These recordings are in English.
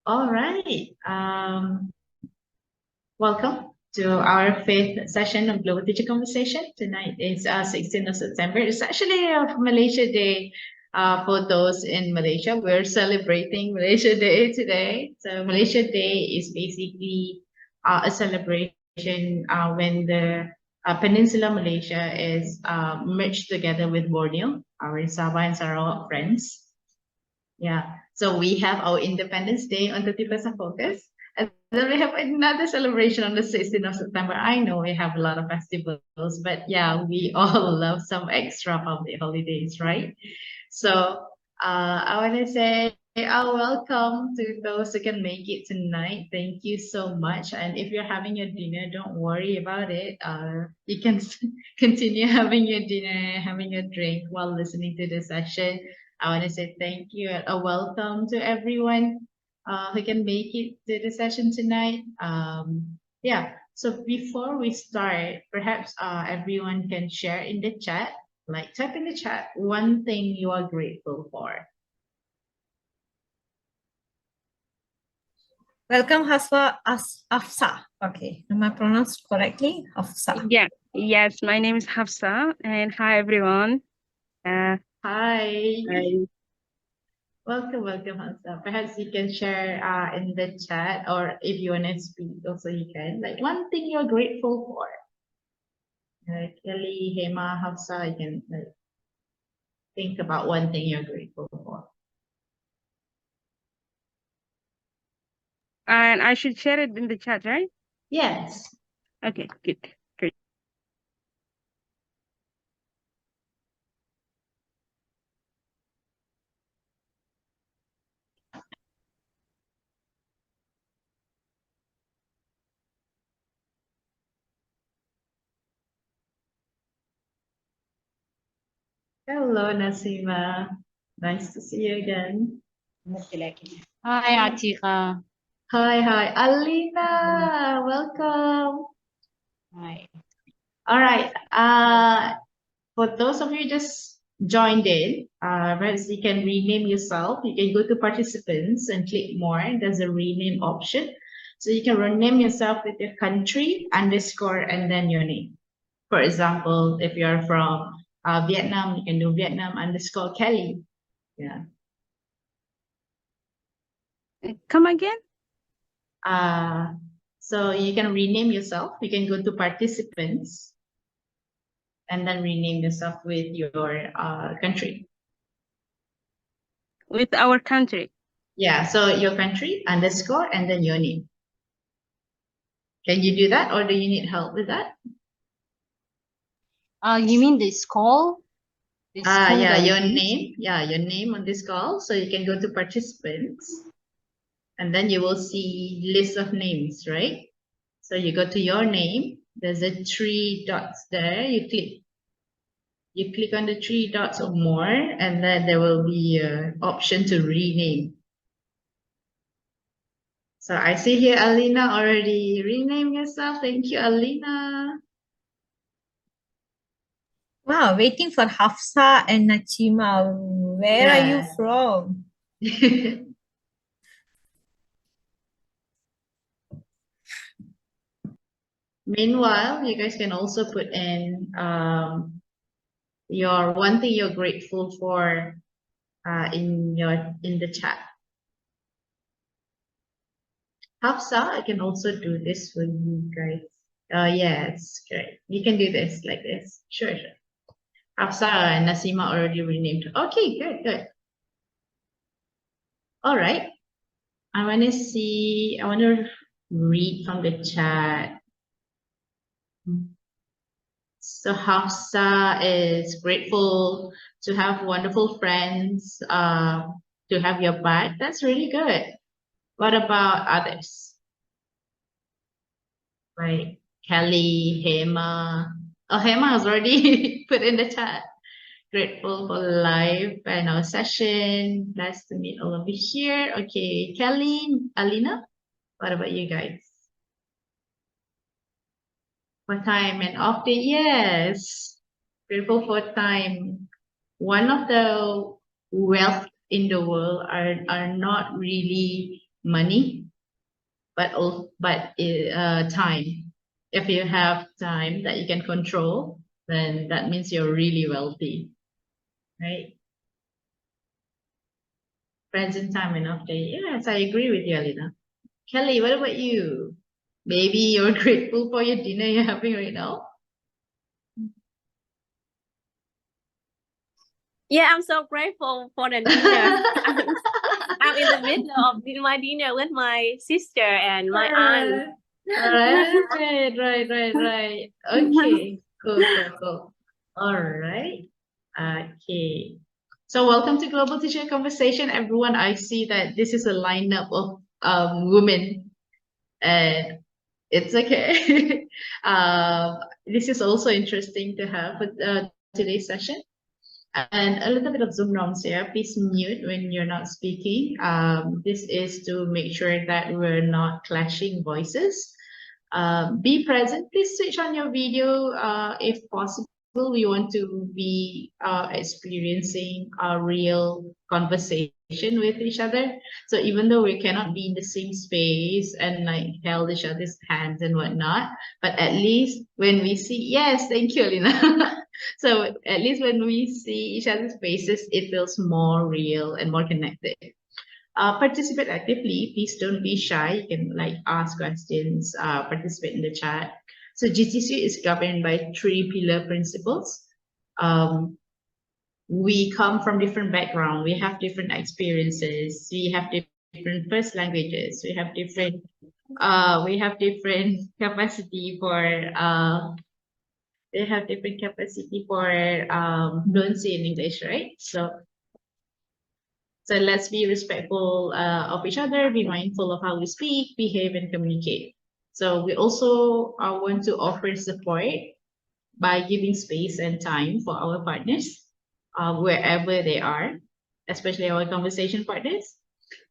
All right. Welcome to our fifth session of Global Teacher Conversation. Tonight is 16th of September. It's actually Malaysia Day for those in Malaysia. We're celebrating Malaysia Day today. So Malaysia Day is basically a celebration when the Peninsula Malaysia is merged together with Borneo, our Sabah and Sarawak friends. Yeah. So we have our Independence Day on 31st of August. And then we have another celebration on the 16th of September. I know we have a lot of festivals, but yeah, we all love some extra public holidays, right? So I want to say welcome to those who can make it tonight. Thank you so much. And if you're having your dinner, don't worry about it. You can continue having your dinner, having a drink while listening to the session. I want to say thank you and a welcome to everyone who can make it to the session tonight. Yeah, so before we start, perhaps everyone can share in the chat, like type in the chat, one thing you are grateful for. Welcome, Hafsa. Okay, am I pronounced correctly? Hafsa. Yeah, yes, my name is Hafsa, and hi everyone. Hi. I- Welcome, Hafsa. Perhaps you can share in the chat, or if you want to speak, also you can. Like one thing you're grateful for. Kelly, Hema, Hafsa, you can like think about one thing you're grateful for. and I should share it in the chat, right? Yes. Okay, good, great. Hello, Nacima. Nice to see you again. Hi, Atika. Hi, Alina. Welcome. Hi. All right. For those of you just joined in, right, you can rename yourself. You can go to participants and click more. There's a rename option. So you can rename yourself with your country, underscore, and then your name. For example, if you're from Vietnam, you can do Vietnam underscore Kelly. Yeah. Come again? So you can rename yourself. You can go to participants and then rename yourself with your country. With our country. Yeah, so your country, underscore, and then your name. Can you do that, or do you need help with that? You mean this call? Yeah, your name. Yeah, your name on this call. So you can go to participants, and then you will see list of names, right? So you go to your name. There's a 3 dots there. You click on the 3 dots or more, and then there will be an option to rename. So I see here Alina already renamed yourself. Thank you, Alina. Wow, waiting for Hafsa and Nacima. Where are you from? Meanwhile, you guys can also put in your one thing you're grateful for in the chat. Hafsa, I can also do this for you guys. Yes, great. You can do this like this. Sure. Hafsa and Nacima already renamed. Okay, good. All right. I want to read from the chat. So Hafsa is grateful to have wonderful friends, to have your back. That's really good. What about others? Like Kelly, Hema. Oh, Hema has already put in the chat. Grateful for life and our session. Nice to meet all of you here. Okay, Kelly, Alina, what about you guys? For time and off day, yes. Grateful for time. One of the wealth in the world are not really money, but time. If you have time that you can control, then that means you're really wealthy, right? Present time enough day. Yes, I agree with you, Alina. Kelly, what about you? Maybe you're grateful for your dinner you're having right now? Yeah, I'm so grateful for the dinner. I'm in the middle of my dinner with my sister and my aunt. Right. Okay, cool. All right. Okay. So welcome to Global Teacher Conversation, everyone. I see that this is a lineup of women, and it's okay. This is also interesting to have with today's session. And a little bit of Zoom norms here. Please mute when you're not speaking. This is to make sure that we're not clashing voices. Be present. Please switch on your video if possible. We want to be experiencing a real conversation with each other. So even though we cannot be in the same space and like held each other's hands and whatnot, but at least when we see, yes, thank you, Alina. So at least when we see each other's faces, it feels more real and more connected. Participate actively. Please don't be shy. You can like ask questions, participate in the chat. So GTC is governed by 3 pillar principles. We come from different backgrounds. We have different experiences. We have different first languages. We have different capacity for they have different capacity for fluency in English, right? So let's be respectful of each other, be mindful of how we speak, behave, and communicate. So we also want to offer support by giving space and time for our partners wherever they are, especially our conversation partners.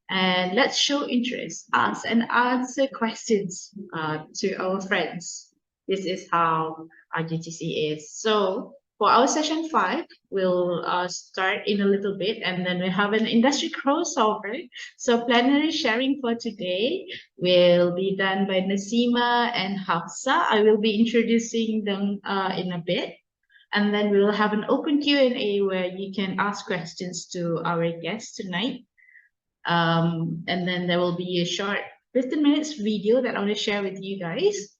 And let's show interest, ask and answer questions to our friends. This is how our GTC is. So for our session 5, we'll start in a little bit, and then we have an industry crossover. So plenary sharing for today will be done by Nacima and Hafsa. I will be introducing them in a bit. And then we will have an open Q&A where you can ask questions to our guests tonight. And then there will be a short 15 minutes video that I want to share with you guys.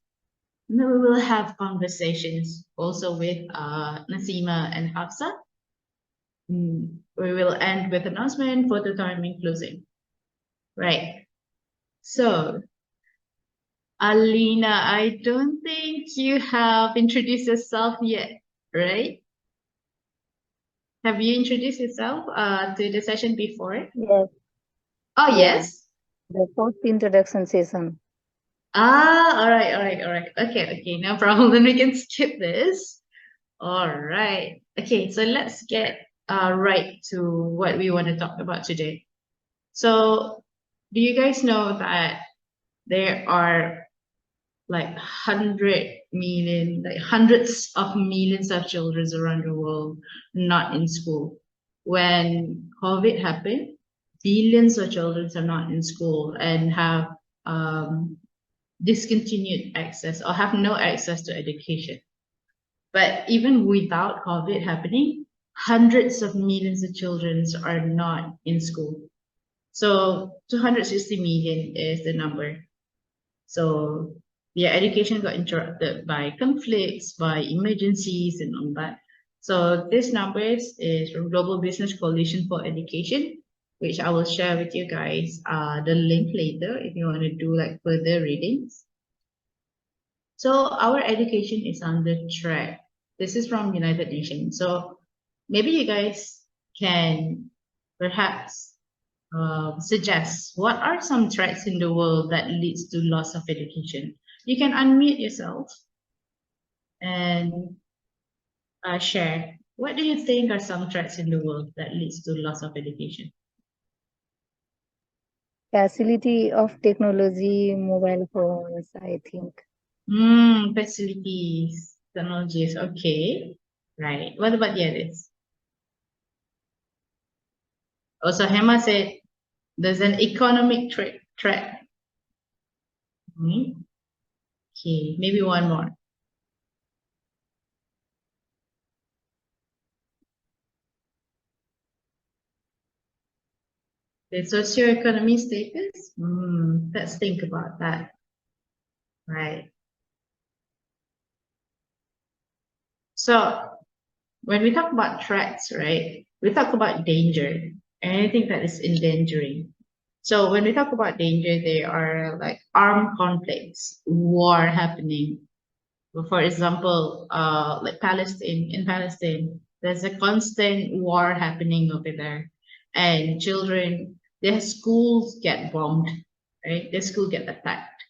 And then we will have conversations also with Nacima and Hafsa. We will end with announcement, photo time, and closing. Right. So, Alina, I don't think you have introduced yourself yet, right? Have you introduced yourself to the session before? Yes. Oh, Yeah. yes. The first introduction session. All right. Okay, no problem. Then we can skip this. All right. Okay, so let's get right to what we want to talk about today. So, do you guys know that there are like 100 million, like hundreds of millions of children around the world not in school? When COVID happened, billions of children are not in school and have discontinued access or have no access to education. But even without COVID happening, hundreds of millions of children are not in school. So 260 million is the number. So their education got interrupted by conflicts, by emergencies and all that. So this numbers is from Global Business Coalition for Education, which I will share with you guys the link later if you want to do like further readings. So our education is on the track. This is from United Nations. So maybe you guys can perhaps suggest what are some threats in the world that leads to loss of education. You can unmute yourself and share. What do you think are some threats in the world that leads to loss of education? Facility of technology, mobile phones, I think. Facilities, technologies, okay. Right. What about the others? Also, Hema said there's an economic threat threat. Okay, maybe one more. The socioeconomic status. Let's think about that. Right. So when we talk about threats, right, we talk about danger, anything that is endangering. So when we talk about danger, there are like armed conflicts, war happening. For example, like in Palestine, there's a constant war happening over there, and children, their schools get bombed, right? Their school get attacked.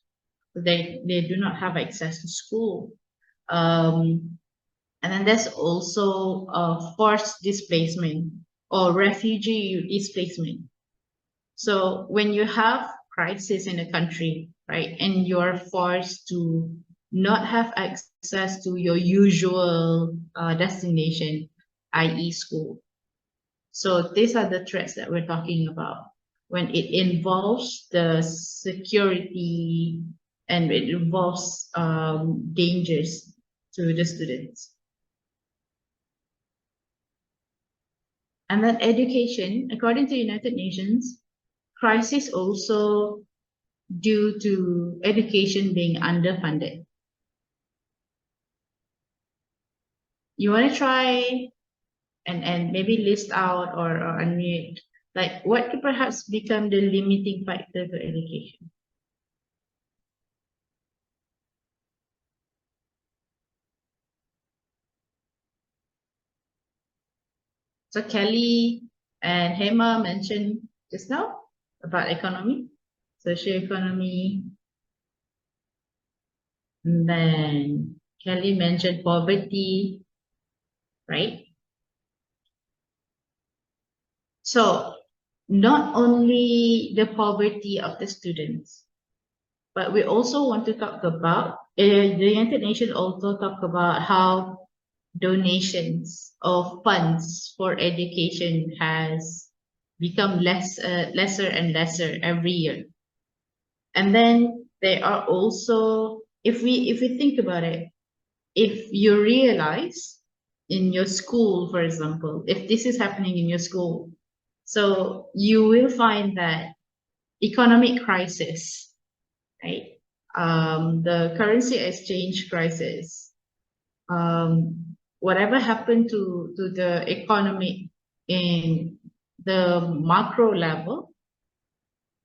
They do not have access to school. And then there's also forced displacement or refugee displacement. So when you have crisis in a country, right, and you're forced to not have access to your usual destination, i.e. school. So these are the threats that we're talking about when it involves the security and it involves dangers to the students. And then education, according to United Nations, crisis also due to education being underfunded. You want to try and maybe list out or unmute, like what could perhaps become the limiting factor for education? So Kelly and Hema mentioned just now about economy, socioeconomy. And then Kelly mentioned poverty, right? So not only the poverty of the students, but we also want to talk about, the United Nations also talk about how donations of funds for education has become lesser and lesser every year. And then there are also, if we think about it, if you realize in your school, for example, if this is happening in your school, so you will find that economic crisis, right? The currency exchange crisis, whatever happened to the economy in the macro level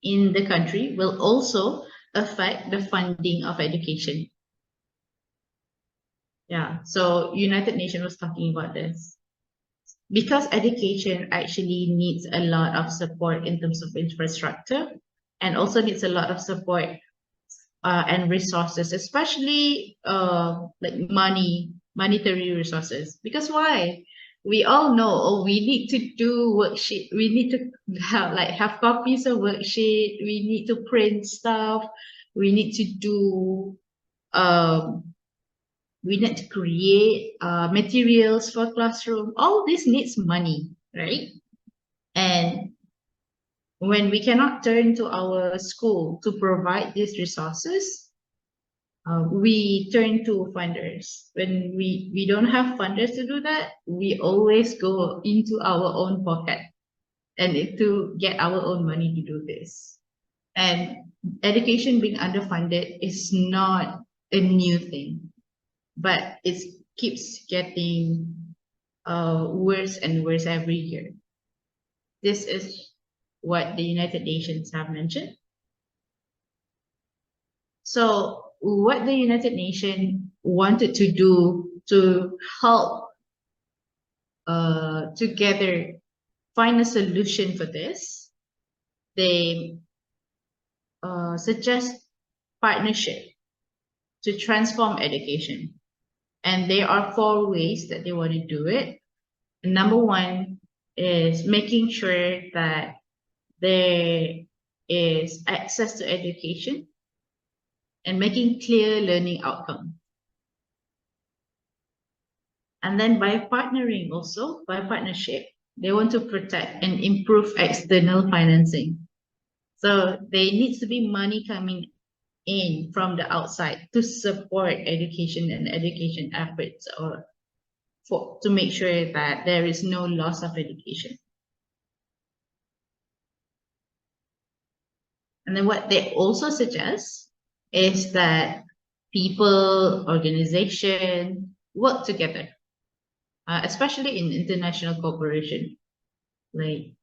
in the country will also affect the funding of education. Yeah, so United Nations was talking about this. Because education actually needs a lot of support in terms of infrastructure and also needs a lot of support and resources, especially like monetary resources. Because why? We all know, oh, we need to do worksheet. We need to have copies of worksheet. We need to print stuff. We need to do we need to create materials for classroom. All this needs money, right? And when we cannot turn to our school to provide these resources, we turn to funders. When we don't have funders to do that, we always go into our own pocket and to get our own money to do this. And education being underfunded is not a new thing, but it keeps getting worse and worse every year. This is what the United Nations have mentioned. So what the United Nations wanted to do to help together find a solution for this, they suggest partnership to transform education. And there are 4 ways that they want to do it. Number 1 is making sure that there is access to education and making clear learning outcome. And then by partnering also, by partnership, they want to protect and improve external financing So there needs to be money coming in from the outside to support education and education efforts, or to make sure that there is no loss of education. And then what they also suggest is that people, organization work together, especially in international cooperation. Like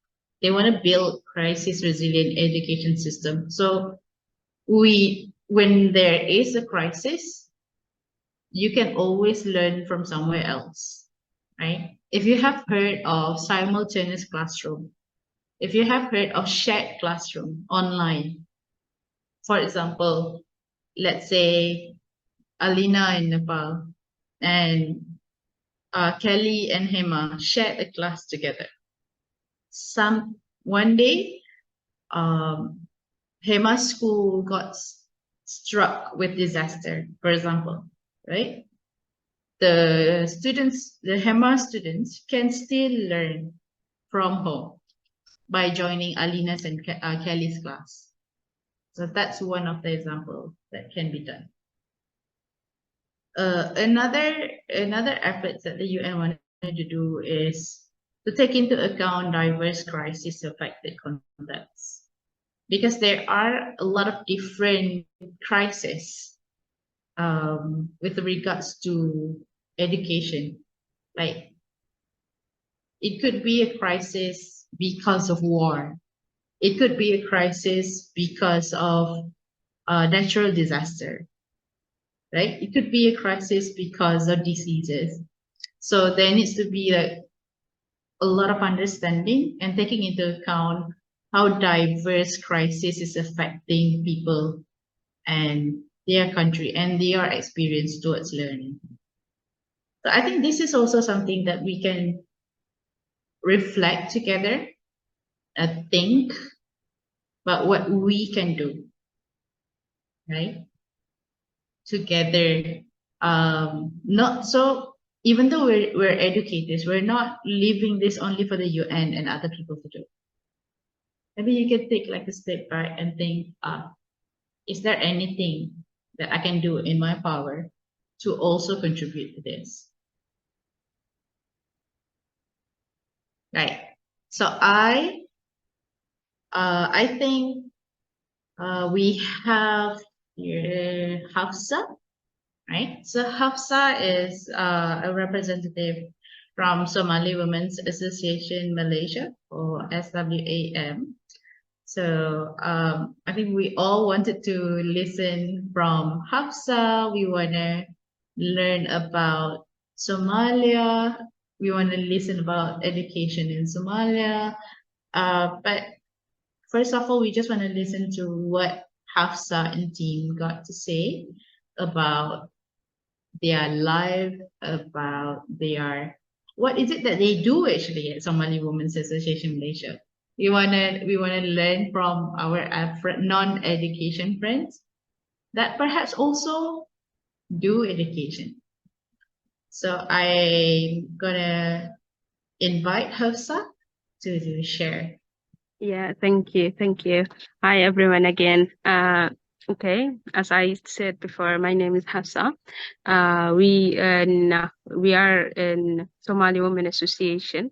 they want to build crisis resilient education system. So when there is a crisis, you can always learn from somewhere else, right? If you have heard of simultaneous classroom, if you have heard of shared classroom online, for example, let's say Alina in Nepal and Kelly and Hema shared a class together. One day, Hema's school got struck with disaster, for example, right? The Hema students can still learn from home by joining Alina's and Kelly's class. So that's one of the examples that can be done. Another effort that the UN wanted to do is to take into account diverse crisis affected contexts, because there are a lot of different crises with regards to education. Like it could be a crisis because of war. It could be a crisis because of natural disaster, right? It could be a crisis because of diseases. So there needs to be like a lot of understanding and taking into account how diverse crisis is affecting people and their country and their experience towards learning. So I think this is also something that we can reflect together, think about what we can do, right? Together, not so. Even though we're educators, we're not leaving this only for the UN and other people to do. Maybe you can take like a step back and think, is there anything that I can do in my power to also contribute to this? Right. So I think we have here Hafsa, right? So Hafsa is a representative from Somali Women's Association Malaysia, or SWAM. So I think we all wanted to listen from Hafsa. We want to learn about Somalia. We want to listen about education in Somalia. But first of all, we just want to listen to what Hafsa and team got to say about their life, about what is it that they do actually at Somali Women's Association Malaysia. We wanna learn from our non-education friends that perhaps also do education. So I'm gonna invite Hafsa to share. Yeah, thank you. Hi, everyone again. Okay, as I said before, my name is Hafsa. We are in Somali Women Association.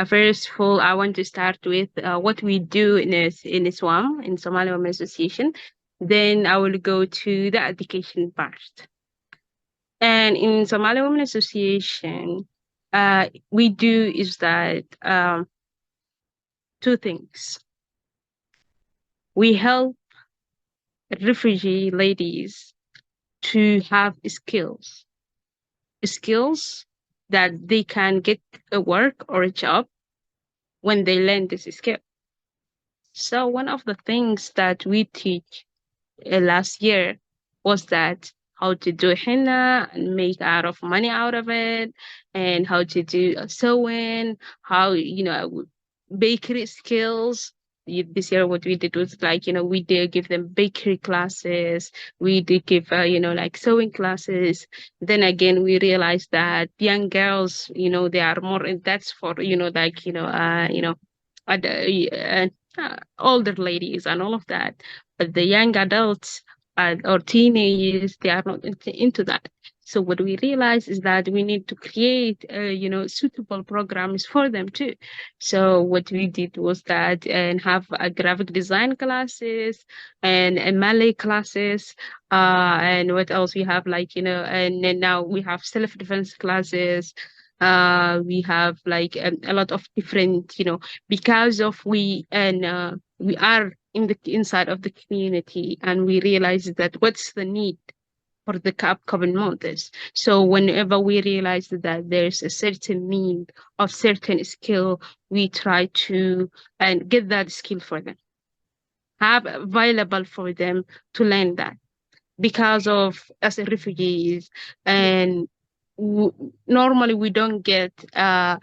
First of all, I want to start with what we do in SWAM, in Somali Women Association. Then I will go to the education part. And in Somali Women Association, we do is that two things. We help refugee ladies to have skills that they can get a work or a job when they learn this skill. So one of the things that we teach last year was that how to do henna and make out of money out of it, and how to do sewing, how, bakery skills. This year what we did was like, we did give them bakery classes, we did give like sewing classes. Then again, we realized that young girls, they are more in that's for older ladies and all of that, but the young adults or teenagers, they are not into that. So what we realize is that we need to create, suitable programs for them too. So what we did was that and have graphic design classes and Malay classes, and what else we have, like, and then now we have self-defense classes. We have like a lot of different, because of we are in the inside of the community, and we realize that what's the need for the upcoming months. So whenever we realize that there's a certain need of certain skill, we try to and get that skill for them, have available for them to learn that, because of as a refugees, and normally we don't get a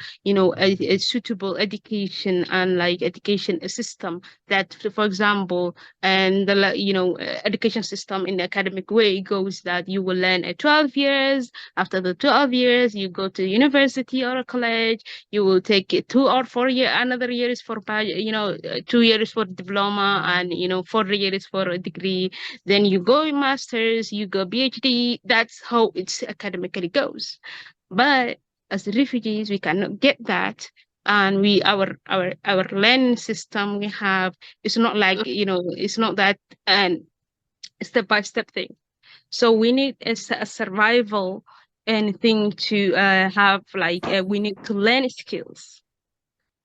suitable education and like education system that, for example, and the education system in the academic way goes that you will learn at 12 years. After the 12 years you go to university or a college, you will take it 2 or 4 year another years for 2 years for diploma, and 4 years for a degree, then you go masters, you go PhD. That's how it's academically goes. But as refugees, we cannot get that. And our learning system we have is not like, it's not that and step-by-step thing. So we need a survival and thing to have, like we need to learn skills.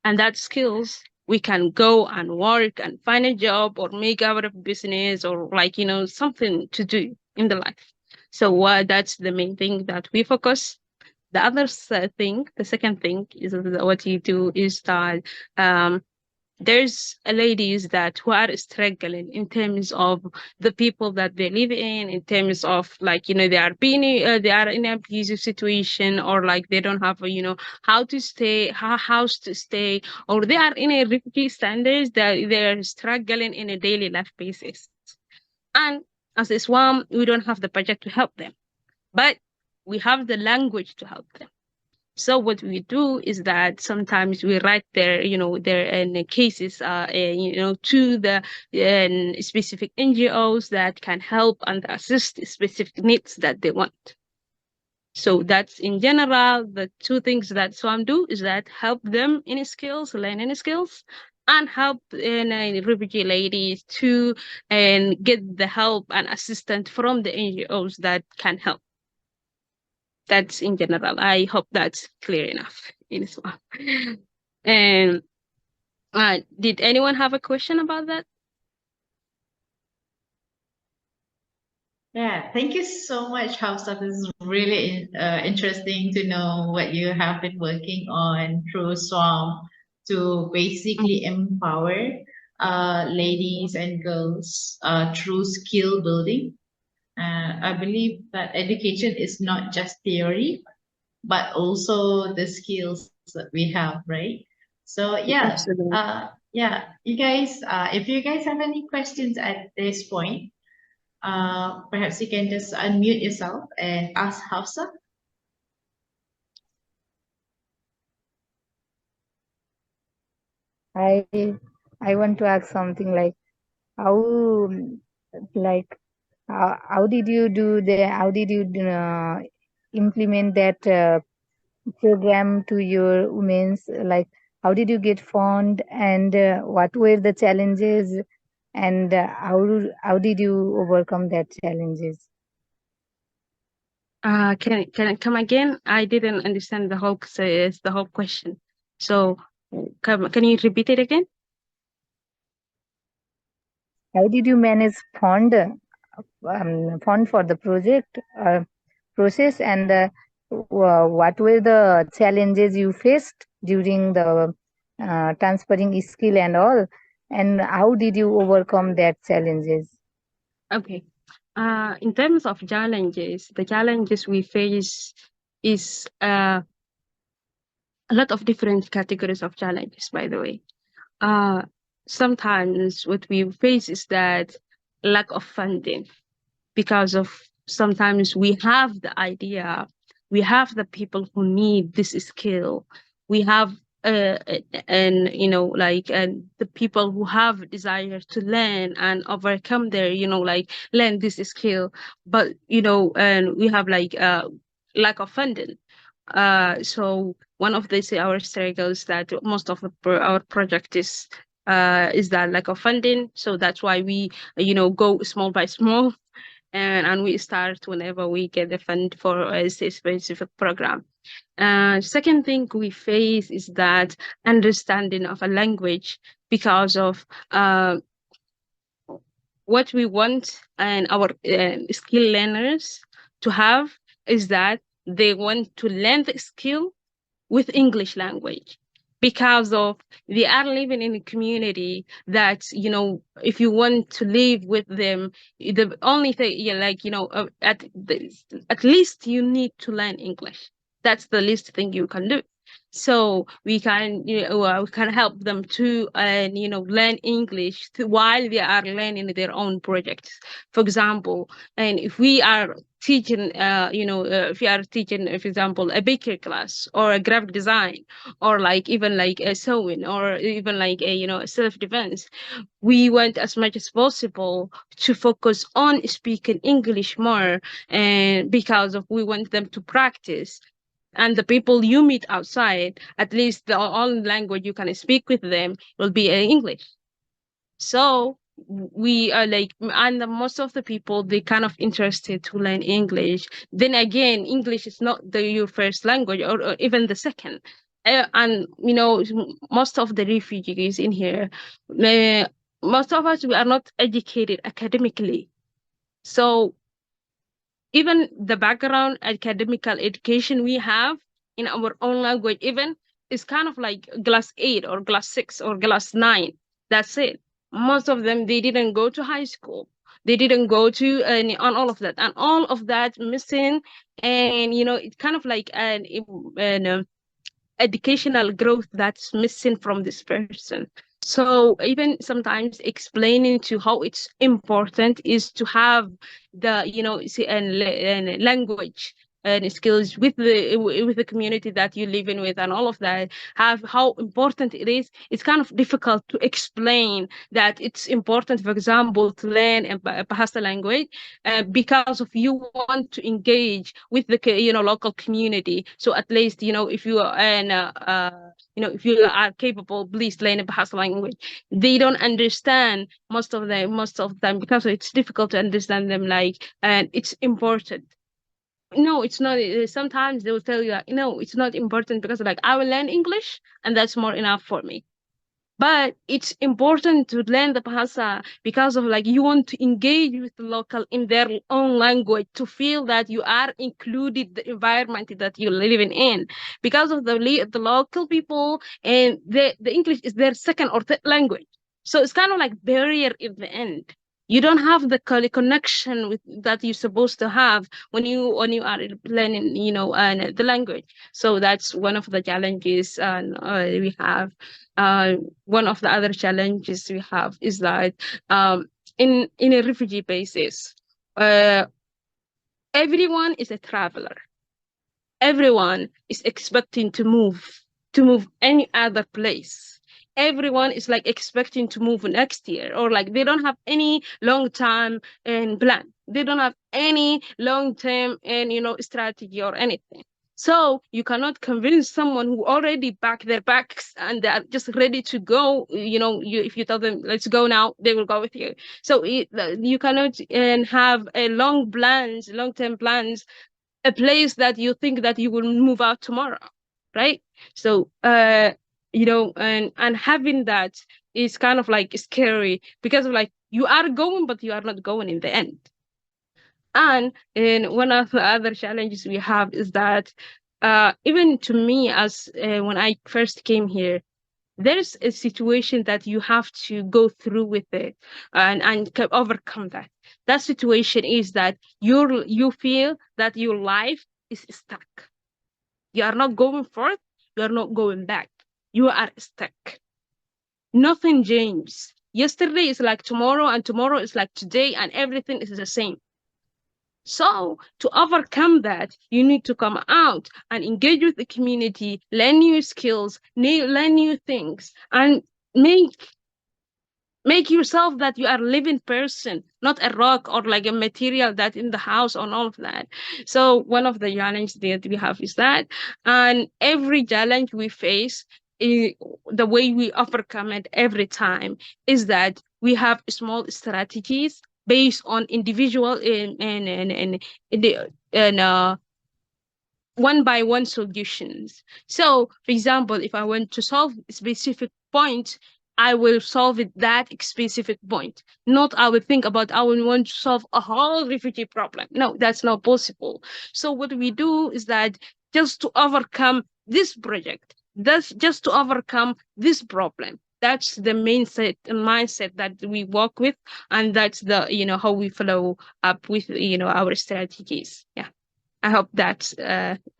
And that skills we can go and work and find a job or make our business or like, something to do in the life. So that's the main thing that we focus. The other thing, the second thing is what you do is that there's ladies that who are struggling in terms of the people that they live in terms of like, they are being they are in an abusive situation, or like they don't have how to stay, house to stay, or they are in a refugee standards that they're struggling in a daily life basis. And as a SWAM, we don't have the budget to help them, but we have the language to help them. So what we do is that sometimes we write their cases, to the specific NGOs that can help and assist specific needs that they want. So that's in general the two things that SWAM do, is that help them in skills, learning skills, and help refugee ladies to get the help and assistance from the NGOs that can help. That's in general. I hope that's clear enough in as well. And did anyone have a question about that? Yeah, thank you so much, Hafsa. This is really interesting to know what you have been working on through SWAM to basically empower ladies and girls through skill building. I believe that education is not just theory, but also the skills that we have, right? So yeah, Absolutely. you guys, if you guys have any questions at this point, perhaps you can just unmute yourself and ask Hafsa. I I want to ask something like how like how did you implement that program to your women's, like how did you get fund, and what were the challenges, and how did you overcome that challenges? Can I come again? I didn't understand the whole question. So can you repeat it again? How did you manage fund for the project process, and what were the challenges you faced during the transferring skill and all, and how did you overcome that challenges? Okay. In terms of challenges, the challenges we face is a lot of different categories of challenges, by the way. Sometimes what we face is that lack of funding, because of sometimes we have the idea, we have the people who need this skill, we have and like and the people who have desire to learn and overcome their like learn this skill, but and we have like lack of funding. So one of our struggles that most of our project is that lack of funding. So that's why we go small by small, and we start whenever we get the fund for a specific program. Second thing we face is that understanding of a language, because of what we want and our skill learners to have is that they want to learn the skill with English language, because of they are living in a community that if you want to live with them, the only thing at least you need to learn English. That's the least thing you can do. So we can we can help them to learn English while they are learning their own projects. For example, and if we are teaching if you are teaching, for example, a bakery class or a graphic design, or like even like a sewing, or even like a self-defense, we want as much as possible to focus on speaking English more, and because of we want them to practice. And the people you meet outside, at least the only language you can speak with them will be English. So we are like, and most of the people, they kind of interested to learn English. Then again, English is not your first language, or even the second. And most of the refugees in here, most of us, we are not educated academically. So even the background academical education we have in our own language even is kind of like class 8 or class 6 or class 9. That's it. Most of them, they didn't go to high school. They didn't go to on all of that, and all of that missing. And it's kind of like an educational growth that's missing from this person. So even sometimes explaining to how it's important is to have the and language and skills with the community that you live in with, and all of that, have how important it is. It's kind of difficult to explain that it's important, for example, to learn a Bahasa language because of you want to engage with the local community. So at least if you are if you are capable, please learn a Bahasa language. They don't understand most of the time, because it's difficult to understand them, like, and it's important. No, it's not. Sometimes they will tell you that, no, it's not important, because like I will learn English and that's more enough for me. But it's important to learn the Bahasa because of like you want to engage with the local in their own language, to feel that you are included the environment that you're living in, because of the local people, and the English is their second or third language. So it's kind of like barrier in the end. You don't have the connection with that you're supposed to have when you are learning the language. So that's one of the challenges we have. One of the other challenges we have is that in a refugee basis, everyone is a traveler. Everyone is expecting to move any other place. Everyone is like expecting to move next year, or like they don't have any long-term plan. They don't have any long-term strategy or anything. So you cannot convince someone who already packed their bags and they are just ready to go. If you tell them, let's go now, they will go with you. So you cannot have a long-term plans, a place that you think that you will move out tomorrow, right? So and having that is kind of like scary, because of like you are going, but you are not going in the end. And one of the other challenges we have is that even to me, as when I first came here, there's a situation that you have to go through with it and overcome that. That situation is that you feel that your life is stuck. You are not going forth, you are not going back. You are stuck. Nothing changes. Yesterday is like tomorrow, and tomorrow is like today, and everything is the same. So to overcome that, you need to come out and engage with the community, learn new skills, learn new things, and make yourself that you are a living person, not a rock or like a material that in the house and all of that. So one of the challenges that we have is that, and every challenge we face, the way we overcome it every time is that we have small strategies based on individual in one by one solutions. So, for example, if I want to solve a specific point, I will solve it that specific point. Not I will think about I will want to solve a whole refugee problem. No, that's not possible. So what we do is that just to overcome this project, that's just to overcome this problem. That's the mindset that we work with, and that's the how we follow up with our strategies. Yeah. I hope that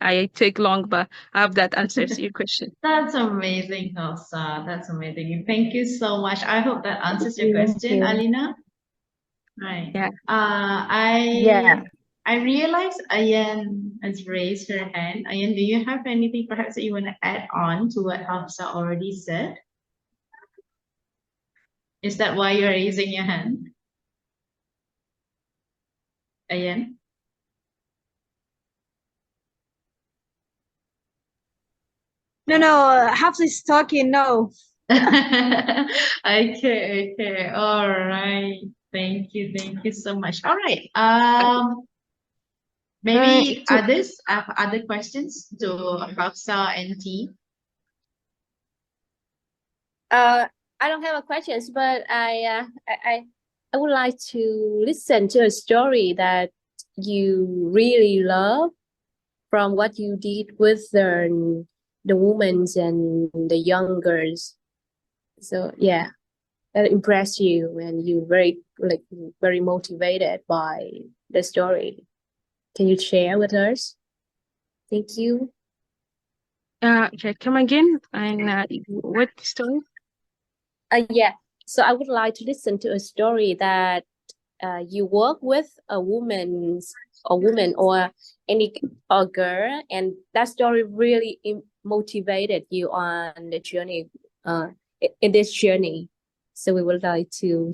I take long, but I hope that answers your question. That's amazing, Hafsa. That's amazing. Thank you so much. I hope that answers your Thank question, you. Alina. Right. Yeah. Yeah. I realize Ayan has raised her hand. Ayan, do you have anything perhaps that you want to add on to what Hafsa already said? Is that why you're raising your hand? Ayan? No, Hafsa is talking. No. Okay, all right. Thank you so much. All right. Maybe others have other questions to Hafsa and T. I don't have a questions, but I would like to listen to a story that you really love from what you did with the women and the young girls. So yeah, that impressed you and you very motivated by the story. Can you share with us? Thank you. Okay, come again. And what story? Yeah. So I would like to listen to a story that you work with a woman or a girl, and that story really motivated you on the journey, in this journey. So we would like to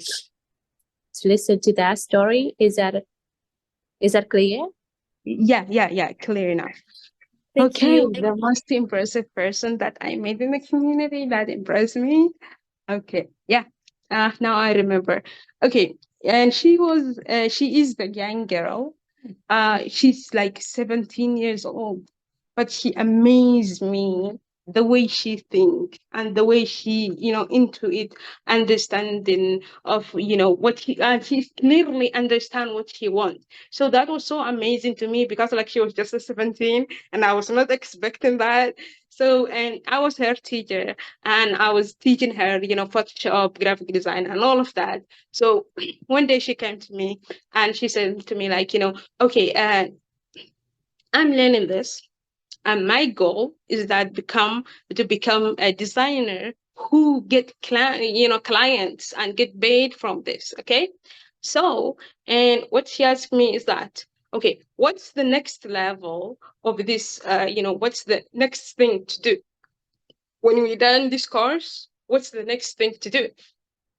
listen to that story. Is that clear? Yeah, clear enough. Thank Okay, you. the most impressive person that I met in the community that impressed me. Okay, yeah. Now I remember. Okay, and she is the young girl. She's like 17 years old, but she amazed me the way she think and the way she into it, understanding of what she clearly understand what she wants. So that was so amazing to me, because like she was just a 17 and I was not expecting that. So, and I was her teacher and I was teaching her Photoshop, graphic design and all of that. So one day she came to me and she said to me like, okay, I'm learning this, and my goal is that to become a designer who get clients and get paid from this. Okay, so, and what she asked me is that, okay, what's the next level of this? What's the next thing to do when we done this course? What's the next thing to do?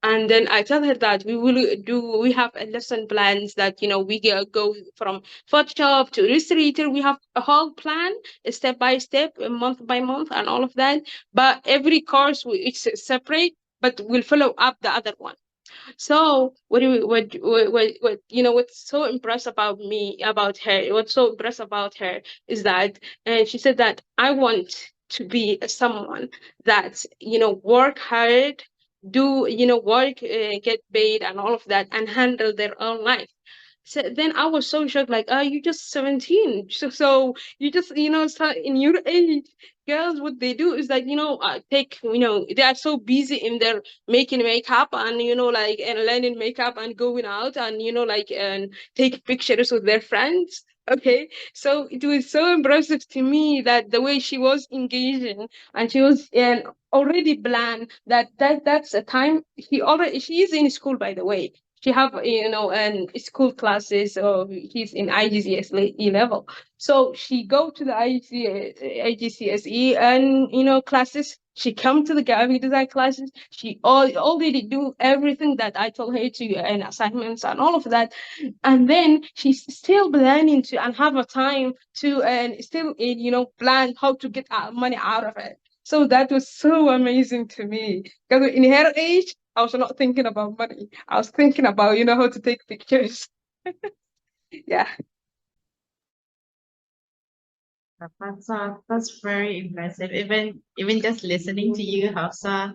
And then I tell her that we have a lesson plans that, we go from Photoshop to Illustrator. We have a whole plan, step by step, month by month, and all of that. But every course, it's separate, but we'll follow up the other one. So what's so impressed about her, what's so impressed about her is that, and she said that I want to be someone that, work hard, do, work, get paid and all of that, and handle their own life. So then I was so shocked, like, you just 17. So you just, start in your age. Girls, what they do is like, they are so busy in their making makeup and, and learning makeup and going out and, and take pictures with their friends. Okay. So it was so impressive to me that the way she was engaging, and she was already planned that's a time she is in school, by the way. she have, you know, and school classes, or he's in IGCSE level. So she go to the IGCSE and, you know, classes. She come to the graphic design classes. She already do everything that I told her to, and assignments and all of that. And then she's still planning to and have a time to, and still, you know, plan how to get money out of it. So that was so amazing to me, because in her age, I was not thinking about money. I was thinking about, you know, how to take pictures. Yeah. That's very impressive. Even just listening to you, Hafsa,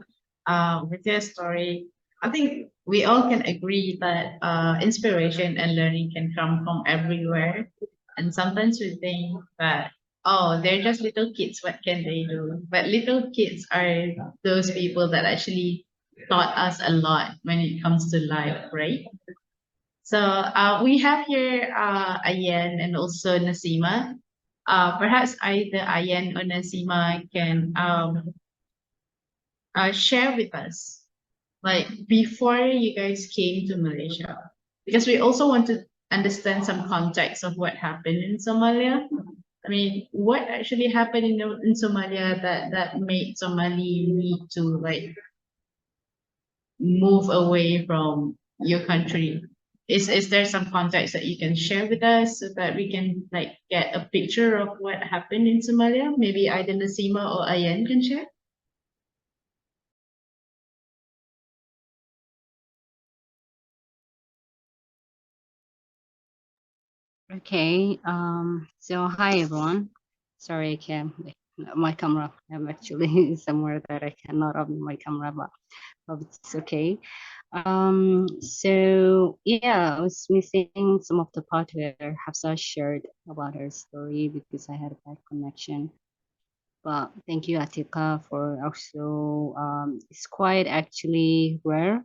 with your story, I think we all can agree that inspiration and learning can come from everywhere. And sometimes we think that, oh, they're just little kids, what can they do? But little kids are those people that actually taught us a lot when it comes to life, right? So we have here Ayan and also Nasima. Perhaps either Ayan or Nasima can share with us, like before you guys came to Malaysia, because we also want to understand some context of what happened in Somalia. I mean, what actually happened in Somalia that made Somali need to like move away from your country? Is there some context that you can share with us so that we can like get a picture of what happened in Somalia? Maybe either Nasima or Ayan can share. Okay. So hi everyone. Sorry, I can't. My camera. I'm actually somewhere that I cannot open my camera, but hope it's okay. So yeah, I was missing some of the part where Hafsa shared about her story because I had a bad connection. But thank you, Atika, for also. It's quite actually rare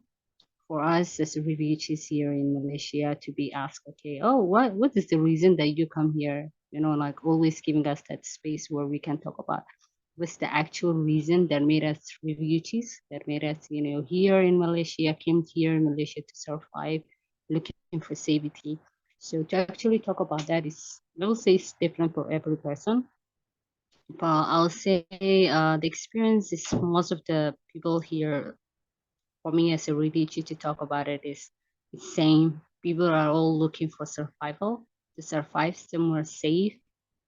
for us as refugees here in Malaysia to be asked, okay, oh, what is the reason that you come here? You know, like always giving us that space where we can talk about what's the actual reason that made us refugees, that made us, you know, here in Malaysia, came here in Malaysia to survive, looking for safety. So to actually talk about that is, I will say it's different for every person. But I'll say the experience is most of the people here, for me as a refugee to talk about it, is the same. People are all looking for survival, to survive somewhere safe,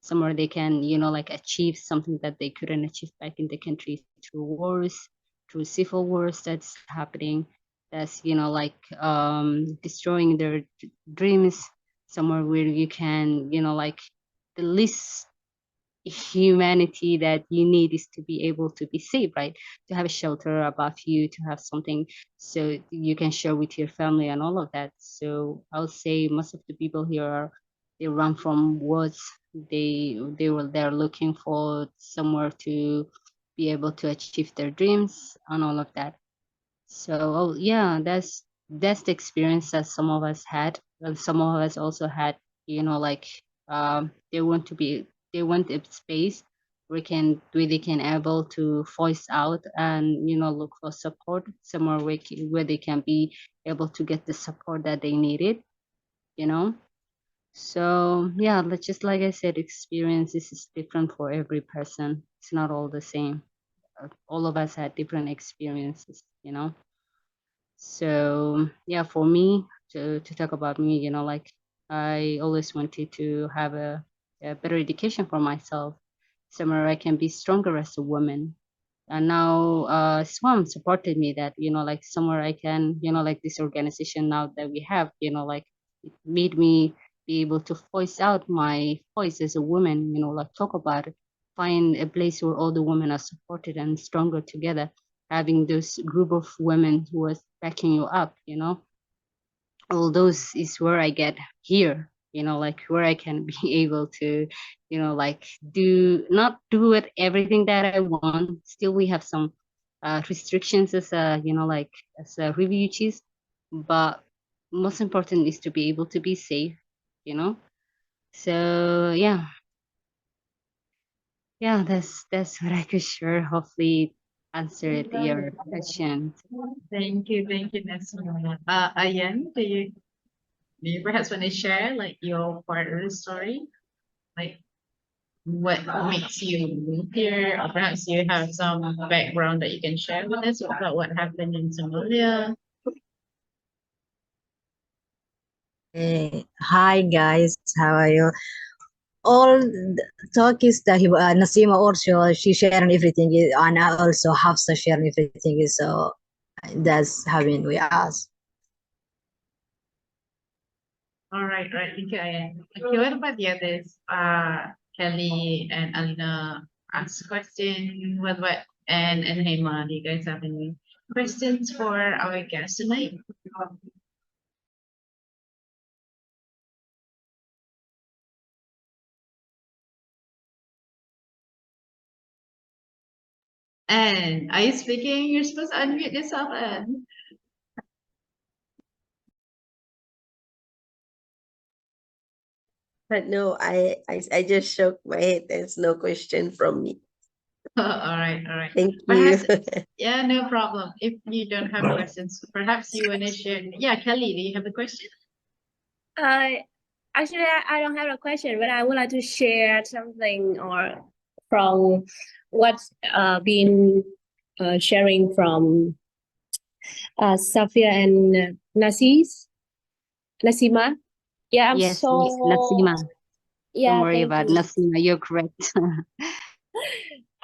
somewhere they can, you know, like achieve something that they couldn't achieve back in the country through wars, through civil wars that's happening, that's, you know, like destroying their dreams, somewhere where you can, you know, like the least humanity that you need is to be able to be safe, right? To have a shelter above you, to have something so you can share with your family and all of that. So I would say most of the people here are, they run from wars. They're looking for somewhere to be able to achieve their dreams and all of that. So yeah, that's the experience that some of us had. Well, some of us also had, you know, like they want to be, they want a space where they can able to voice out and, you know, look for support somewhere where they can be able to get the support that they needed, you know. So yeah, just like I said, experiences is different for every person. It's not all the same. All of us had different experiences, you know. So yeah, for me to talk about me, you know, like I always wanted to have a better education for myself, somewhere I can be stronger as a woman. And now Swam supported me that, you know, like somewhere I can, you know, like this organization now that we have, you know, like it made me be able to voice out my voice as a woman, you know, like talk about it, find a place where all the women are supported and stronger together, having this group of women who was backing you up, you know. All those is where I get here, you know, like where I can be able to, you know, like not do it everything that I want. Still, we have some restrictions as a, you know, like as a refugees, but most important is to be able to be safe, you know. So yeah, that's what I could share. Hopefully answered your question. Thank you, Nacima. Ayan, do you perhaps want to share like your part of the story? Like what makes you move here, or perhaps you have some background that you can share with us about what happened in Somalia. Hi guys, how are you? All the talk is that Nasima also she sharing everything, and I also Hafsa sharing everything. So that's having we ask. All right, thank you, Ayan. Okay, what about the others? Kelly and Alina asked question. What about and Hema? Do you guys have any questions for our guest tonight? And are you speaking? You're supposed to unmute yourself, and But no, I just shook my head. There's no question from me. all right. Thank you. Perhaps, yeah, no problem. If you don't have questions, perhaps you want to share. Yeah, Kelly, do you have a question? Actually, I don't have a question, but I would like to share something or from what's been sharing from Safia and Nasima. Yeah, I'm Yes, so Miss Nacima. Don't yeah, worry thank about you. Nacima. You're correct.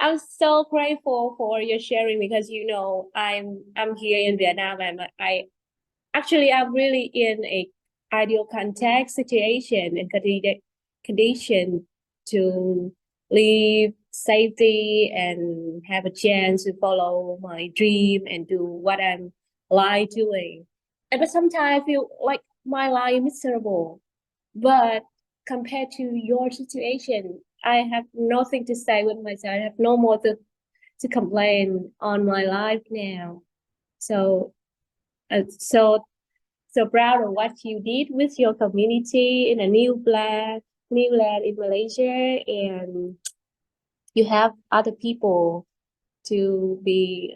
I'm so grateful for your sharing because you know I'm here in Vietnam and I'm really in a ideal context situation and condition to live safety and have a chance to follow my dream and do what I'm like doing. And but sometimes I feel like my life is miserable. But compared to your situation, I have nothing to say with myself. I have no more to complain on my life now. So, so proud of what you did with your community in a new land in Malaysia, and you have other people to be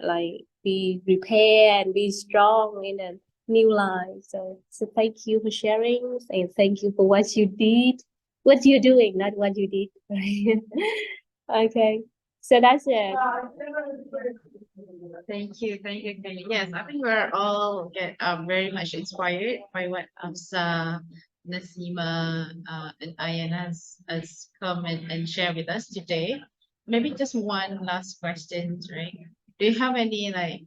prepared and be strong in a new life. So thank you for sharing and thank you for what you did, what you're doing, not what you did. Okay, so that's it. Thank you, Kelly. Yes, I think we're all very much inspired by what Hafsa, Nasima, and Ayan has come and share with us today. Maybe just one last question, right? Do you have any like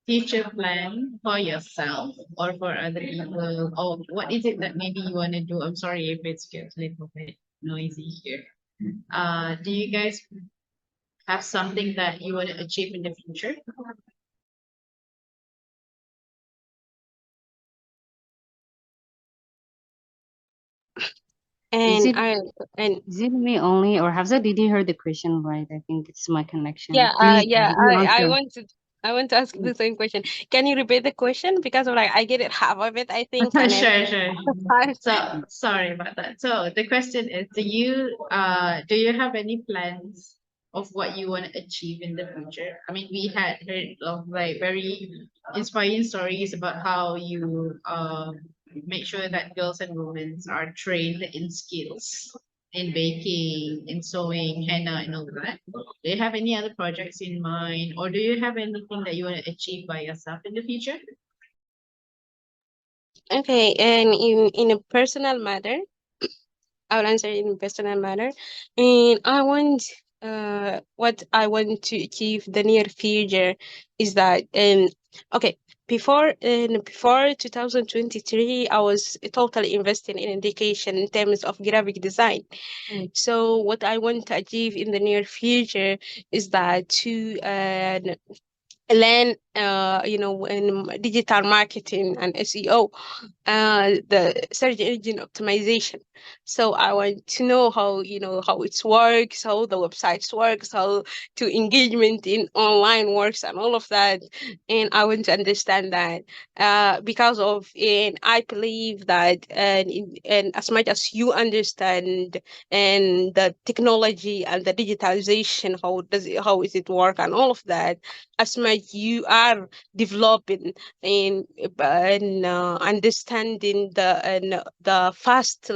future plan for yourself or for other people? Or what is it that maybe you want to do? I'm sorry if it's gets a little bit noisy here. Do you guys have something that you want to achieve in the future? Is And it I and is it me only, or Hafsa, did you hear the question right? I think it's my connection. yeah, Please, you I answer. want to ask the same question. Can you repeat the question? Because like I get it half of it, I think, and then Sure. So sorry about that. So the question is, do you have any plans of what you want to achieve in the future? I mean, we had heard of like very inspiring stories about how you make sure that girls and women are trained in skills in baking, in sewing, henna, and all that. Do you have any other projects in mind, or do you have anything that you want to achieve by yourself in the future? okay, and in a personal matter, I will answer in a personal manner. And I want what I want to achieve the near future is that okay, before 2023 I was totally investing in education in terms of graphic design. So what I want to achieve in the near future is that to learn in digital marketing and SEO, the search engine optimization. So I want to know how, how it works, how the websites works, how to engagement in online works and all of that. And I want to understand that because of, and I believe that, and as much as you understand and the technology and the digitalization, how is it work and all of that, as much you are developing and understanding the fast,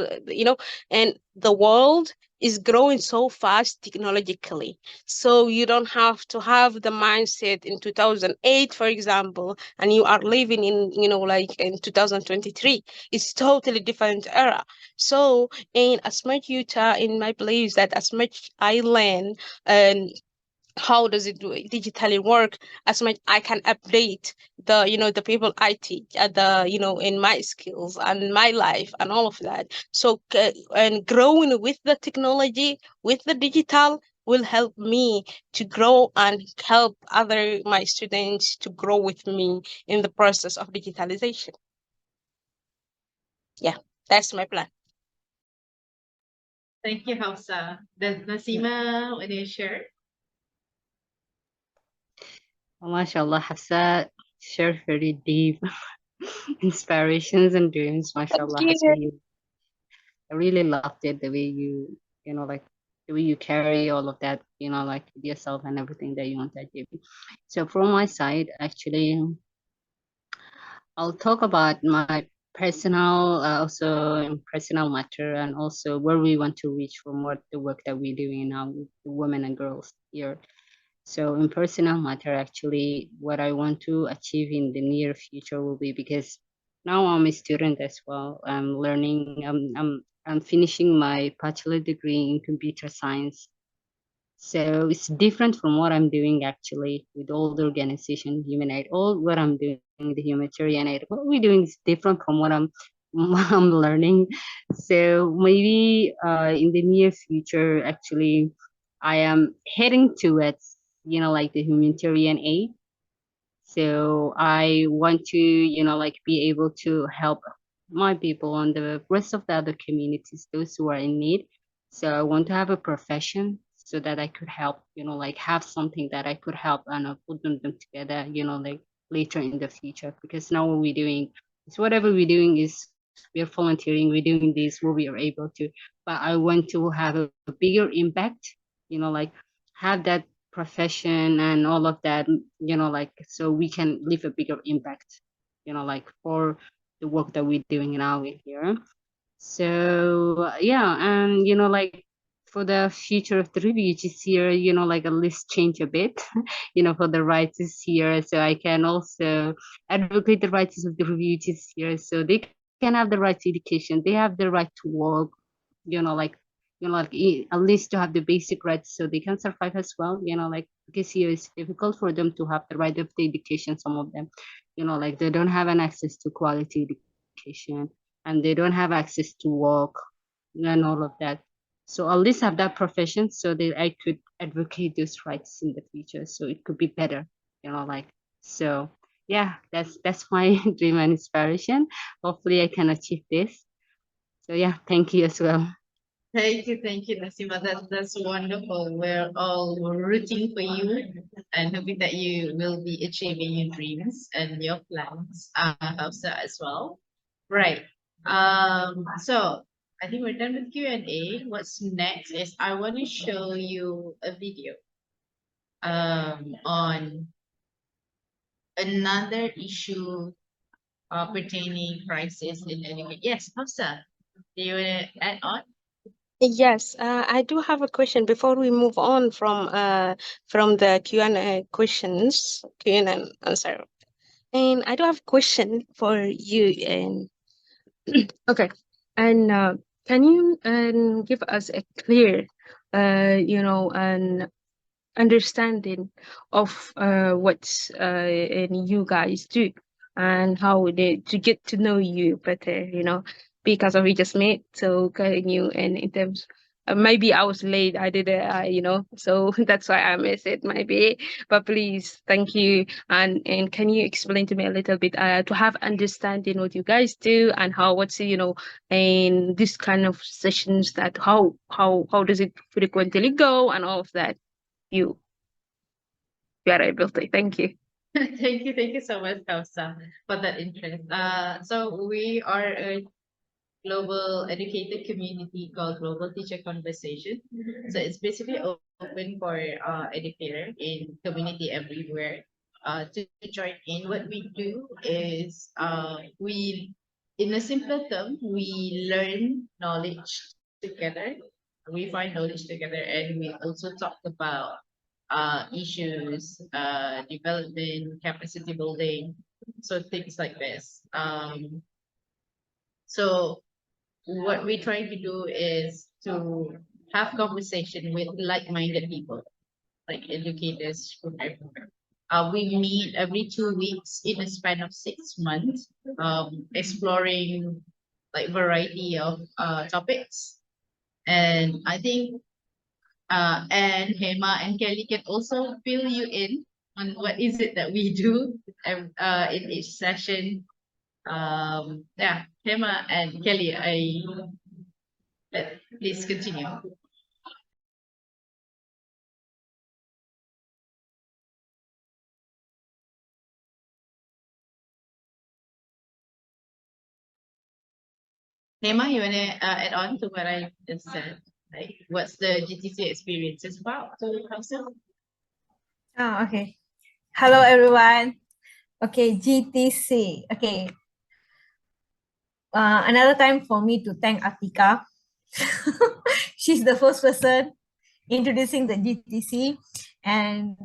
and the world is growing so fast technologically. So you don't have to have the mindset in 2008, for example, and you are living in, like in 2023. It's totally different era. So, and as much Utah, in my beliefs that as much I learn and how does it digitally work, as much I can update the people I teach at in my skills and my life and all of that. So and growing with the technology, with the digital, will help me to grow and help other my students to grow with me in the process of digitalization. Yeah, that's my plan. Thank you, Hafsa. Does Nacima want to share? MashaAllah, Hafsa shared very deep inspirations and dreams. MashaAllah, Thank I really loved it, the way like the way you carry all of that, like yourself and everything that you want to achieve. So from my side, actually, I'll talk about my personal, also in personal matter, and also where we want to reach from what the work that we're doing now with the women and girls here. So in personal matter, actually, what I want to achieve in the near future will be, because now I'm a student as well. I'm learning. I'm finishing my bachelor degree in computer science. So it's different from what I'm doing actually with all the organization, human aid, all what I'm doing, the humanitarian aid. What we're doing is different from what I'm I'm learning. So maybe in the near future, actually, I am heading towards, like the humanitarian aid. So I want to, like be able to help my people and the rest of the other communities, those who are in need. So I want to have a profession so that I could help, like have something that I could help and put them together, like later in the future. Because now what we're doing is whatever we're doing is we're volunteering, we're doing this, what we are able to. But I want to have a bigger impact, like have that profession and all of that, like so we can leave a bigger impact, like for the work that we're doing now in here. So yeah, and like for the future of the refugees here, like at least change a bit, for the rights here, so I can also advocate the rights of the refugees here, so they can have the right to education, they have the right to work, like at least to have the basic rights so they can survive as well, like because here it's difficult for them to have the right of the education. Some of them, like they don't have an access to quality education and they don't have access to work and all of that. So at least have that profession so that I could advocate those rights in the future, so it could be better, like so. Yeah, that's my dream and inspiration. Hopefully I can achieve this. So yeah, thank you as well. Thank you, Nacima. That's wonderful. We're all rooting for you and hoping that you will be achieving your dreams and your plans, Hafsa as well. Right. So I think we're done with Q&A. What's next is I want to show you a video on another issue pertaining crisis in education. Yes, Hafsa, do you want to add on? Yes, I do have a question before we move on from the Q&A questions, Q&A answer. And I do have a question for you. And okay, and can you give us a clear, an understanding of what and you guys do and how they to get to know you better, because of we just met. So can you, and in terms maybe I was late. I did it, so that's why I missed it, maybe. But please, thank you. And can you explain to me a little bit to have understanding what you guys do and what's in this kind of sessions, that how does it frequently go and all of that? You are able to. Thank you. Thank you so much, Hafsa, for that interest. So we are a global educated community called Global Teacher Conversation. So it's basically open for educator in community everywhere to join in. What we do is we, in a simpler term, we learn knowledge together. We find knowledge together, and we also talk about issues, development, capacity building, so things like this. So what we try to do is to have conversation with like-minded people, like educators from everywhere. We meet every 2 weeks in a span of 6 months, exploring like variety of topics. And I think and Hema and Kelly can also fill you in on what is it that we do in each session. Yeah, Hema and Kelly, please continue. Hema, you wanna add on to what I just said? Like, what's the GTC experiences about? So, Hafsa? Oh, okay. Hello, everyone. Okay, GTC. Okay. Another time for me to thank Atika. She's the first person introducing the GTC, and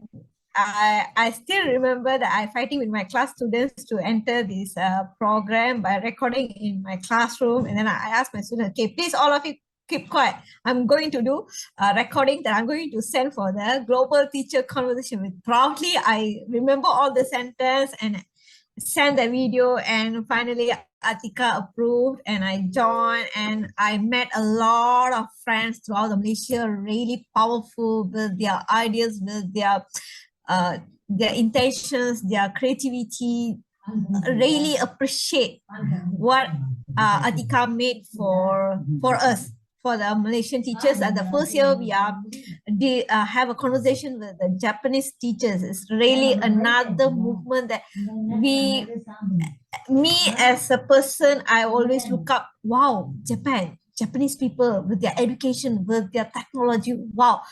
I still remember that I fighting with my class students to enter this program by recording in my classroom, and then I asked my students, okay, please all of you keep quiet. I'm going to do a recording that I'm going to send for the Global Teacher Conversation with. Proudly, I remember all the sentence and send the video, and finally Atika approved and I joined, and I met a lot of friends throughout the Malaysia, really powerful with their ideas, with their intentions, their creativity. Really appreciate what Atika made for us, for the Malaysian teachers. At the first year, we have a conversation with the Japanese teachers. It's really another movement that me as a person, I always look up, wow, Japanese people with their education, with their technology, wow.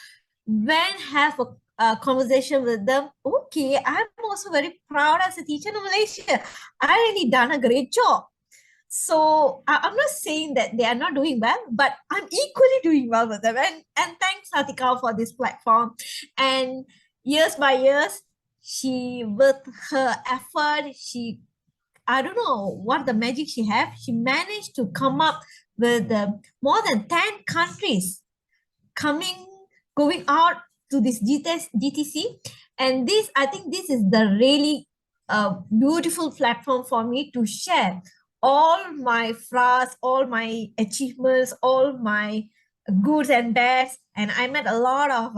When have a conversation with them, okay, I'm also very proud as a teacher in Malaysia. I really done a great job. So I'm not saying that they are not doing well, but I'm equally doing well with them. And thanks, Atika, for this platform. And years by years, she, with her effort, I don't know what the magic she have. She managed to come up with more than 10 countries going out to this GTC. And this, I think this is the really beautiful platform for me to share all my frauds, all my achievements, all my goods and bads. And I met a lot of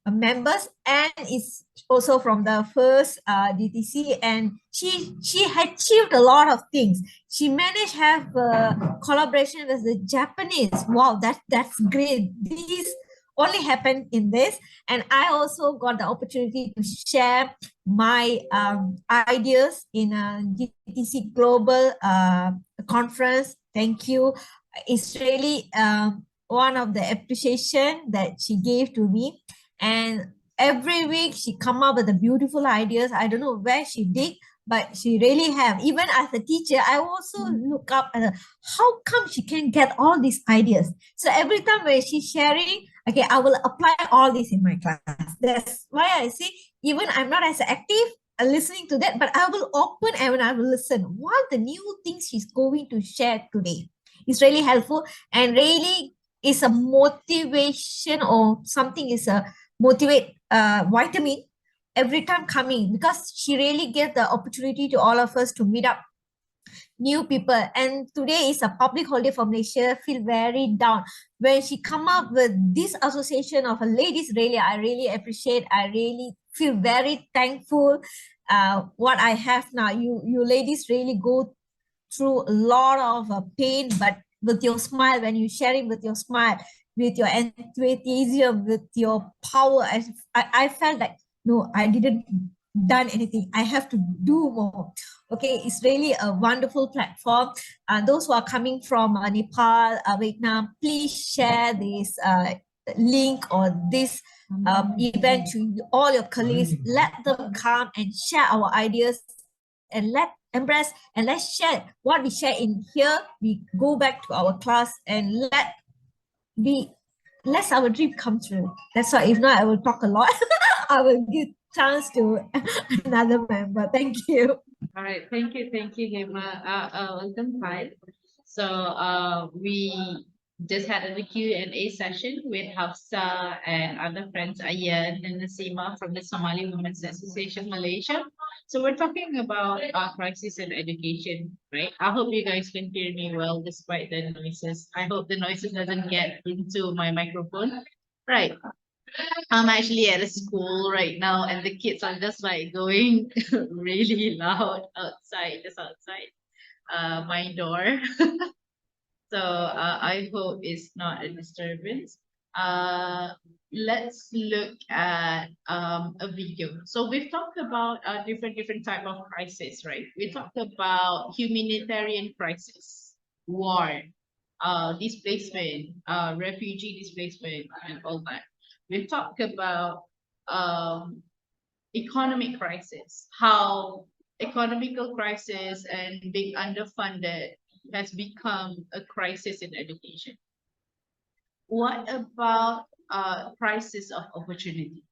members, and it's also from the first GTC, and she achieved a lot of things. She managed to have a collaboration with the Japanese. Wow, that's great. This only happened in this, and I also got the opportunity to share my ideas in a GTC Global conference. Thank you. It's really one of the appreciation that she gave to me. And every week she come up with the beautiful ideas. I don't know where she did, but she really have. Even as a teacher, I also look up at how come she can get all these ideas. So every time when she's sharing, okay, I will apply all this in my class. That's why I say, even I'm not as active listening to that, but I will open and I will listen. What the new things she's going to share today? It's really helpful, and really is a motivation, or something is a motivate vitamin every time coming, because she really gave the opportunity to all of us to meet up new people. And today is a public holiday for Malaysia. Feel very down when she come up with this association of a ladies. Really, I really appreciate. I really feel very thankful. What I have now, you ladies really go through a lot of pain, but with your smile, when you sharing with your smile, with your enthusiasm, with your power, I felt like, no, I didn't done anything. I have to do more. Okay, it's really a wonderful platform. Those who are coming from Nepal, Vietnam, please share this link or this event to all your colleagues. Let them come and share our ideas and let embrace and let's share what we share in here. We go back to our class and let our dream come true. That's why if not, I will talk a lot. I will give chance to another member. Thank you. All right, thank you, Hema. Welcome, Pai. So we just had a Q&A session with Hafsa and other friends, Ayan and Nacima from the Somali Women's Association Malaysia. So we're talking about crisis in education, right? I hope you guys can hear me well despite the noises. I hope the noises doesn't get into my microphone. Right. I'm actually at a school right now and the kids are just like going really loud outside, just outside my door. So I hope it's not a disturbance. Let's look at a video. So we've talked about different type of crisis, right? We talked about humanitarian crisis, war, displacement, refugee displacement, and all that. We've talked about economic crisis, how economical crisis and being underfunded has become a crisis in education. What about crisis of opportunity?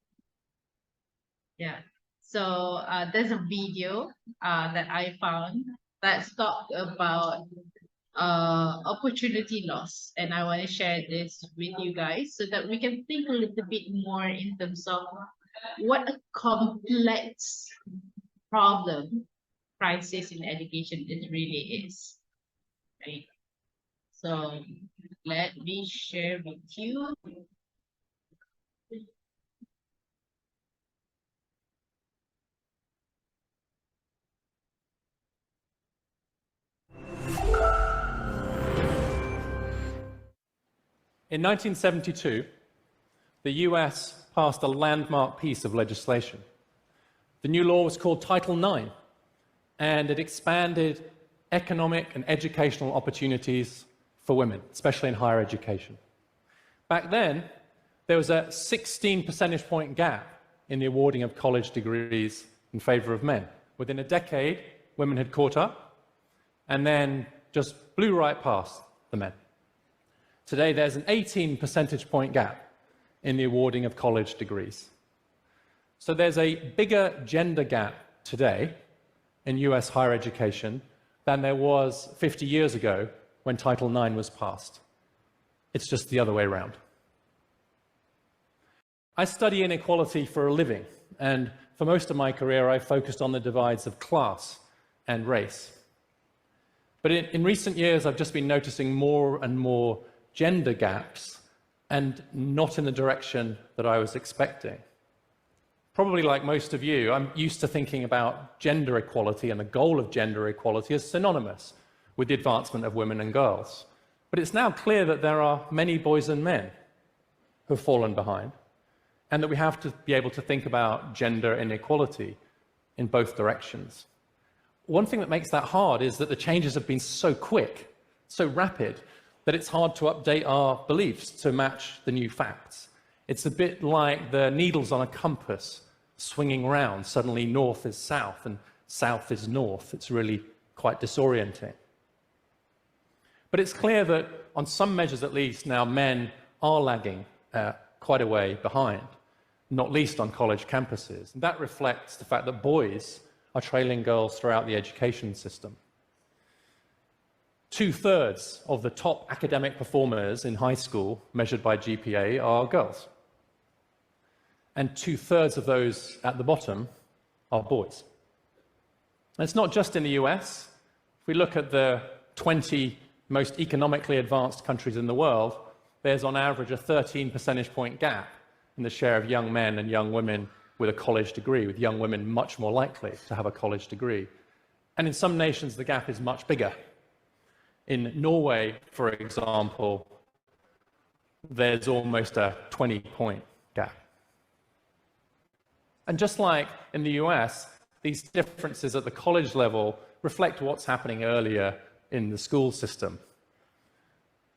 Yeah, so there's a video that I found that's talked about opportunity loss, and I want to share this with you guys so that we can think a little bit more in terms of what a complex problem crisis in education it really is, right? So let me share with you. In 1972, the US passed a landmark piece of legislation. The new law was called Title IX, and it expanded economic and educational opportunities for women, especially in higher education. Back then, there was a 16 percentage point gap in the awarding of college degrees in favor of men. Within a decade, women had caught up and then just blew right past the men. Today, there's an 18 percentage point gap in the awarding of college degrees. So there's a bigger gender gap today in US higher education than there was 50 years ago when Title IX was passed. It's just the other way around. I study inequality for a living, and for most of my career, I focused on the divides of class and race. But in recent years, I've just been noticing more and more gender gaps, and not in the direction that I was expecting. Probably like most of you, I'm used to thinking about gender equality and the goal of gender equality as synonymous with the advancement of women and girls. But it's now clear that there are many boys and men who have fallen behind, and that we have to be able to think about gender inequality in both directions. One thing that makes that hard is that the changes have been so quick, so rapid, that it's hard to update our beliefs to match the new facts. It's a bit like the needles on a compass swinging around. Suddenly north is south and south is north. It's really quite disorienting. But it's clear that on some measures at least now men are lagging quite a way behind, not least on college campuses. And that reflects the fact that boys are trailing girls throughout the education system. 2/3 of the top academic performers in high school, measured by GPA, are girls. And 2/3 of those at the bottom are boys. And it's not just in the US. If we look at the 20 most economically advanced countries in the world, there's on average a 13 percentage point gap in the share of young men and young women with a college degree, with young women much more likely to have a college degree. And in some nations, the gap is much bigger. In Norway, for example, there's almost a 20-point gap. And just like in the US, these differences at the college level reflect what's happening earlier in the school system.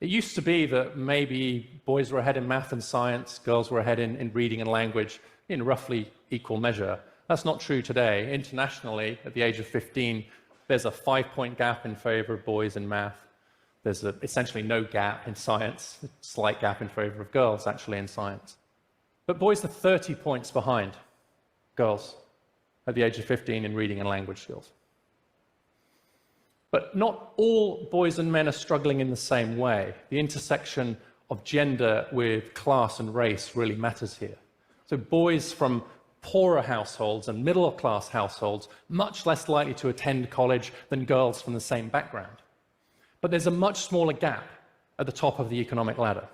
It used to be that maybe boys were ahead in math and science, girls were ahead in reading and language in roughly equal measure. That's not true today. Internationally, at the age of 15, there's a 5-point gap in favor of boys in math. There's essentially no gap in science, a slight gap in favor of girls, actually, in science. But boys are 30 points behind girls at the age of 15 in reading and language skills. But not all boys and men are struggling in the same way. The intersection of gender with class and race really matters here. So boys from poorer households and middle-class households much less likely to attend college than girls from the same background. But there's a much smaller gap at the top of the economic ladder.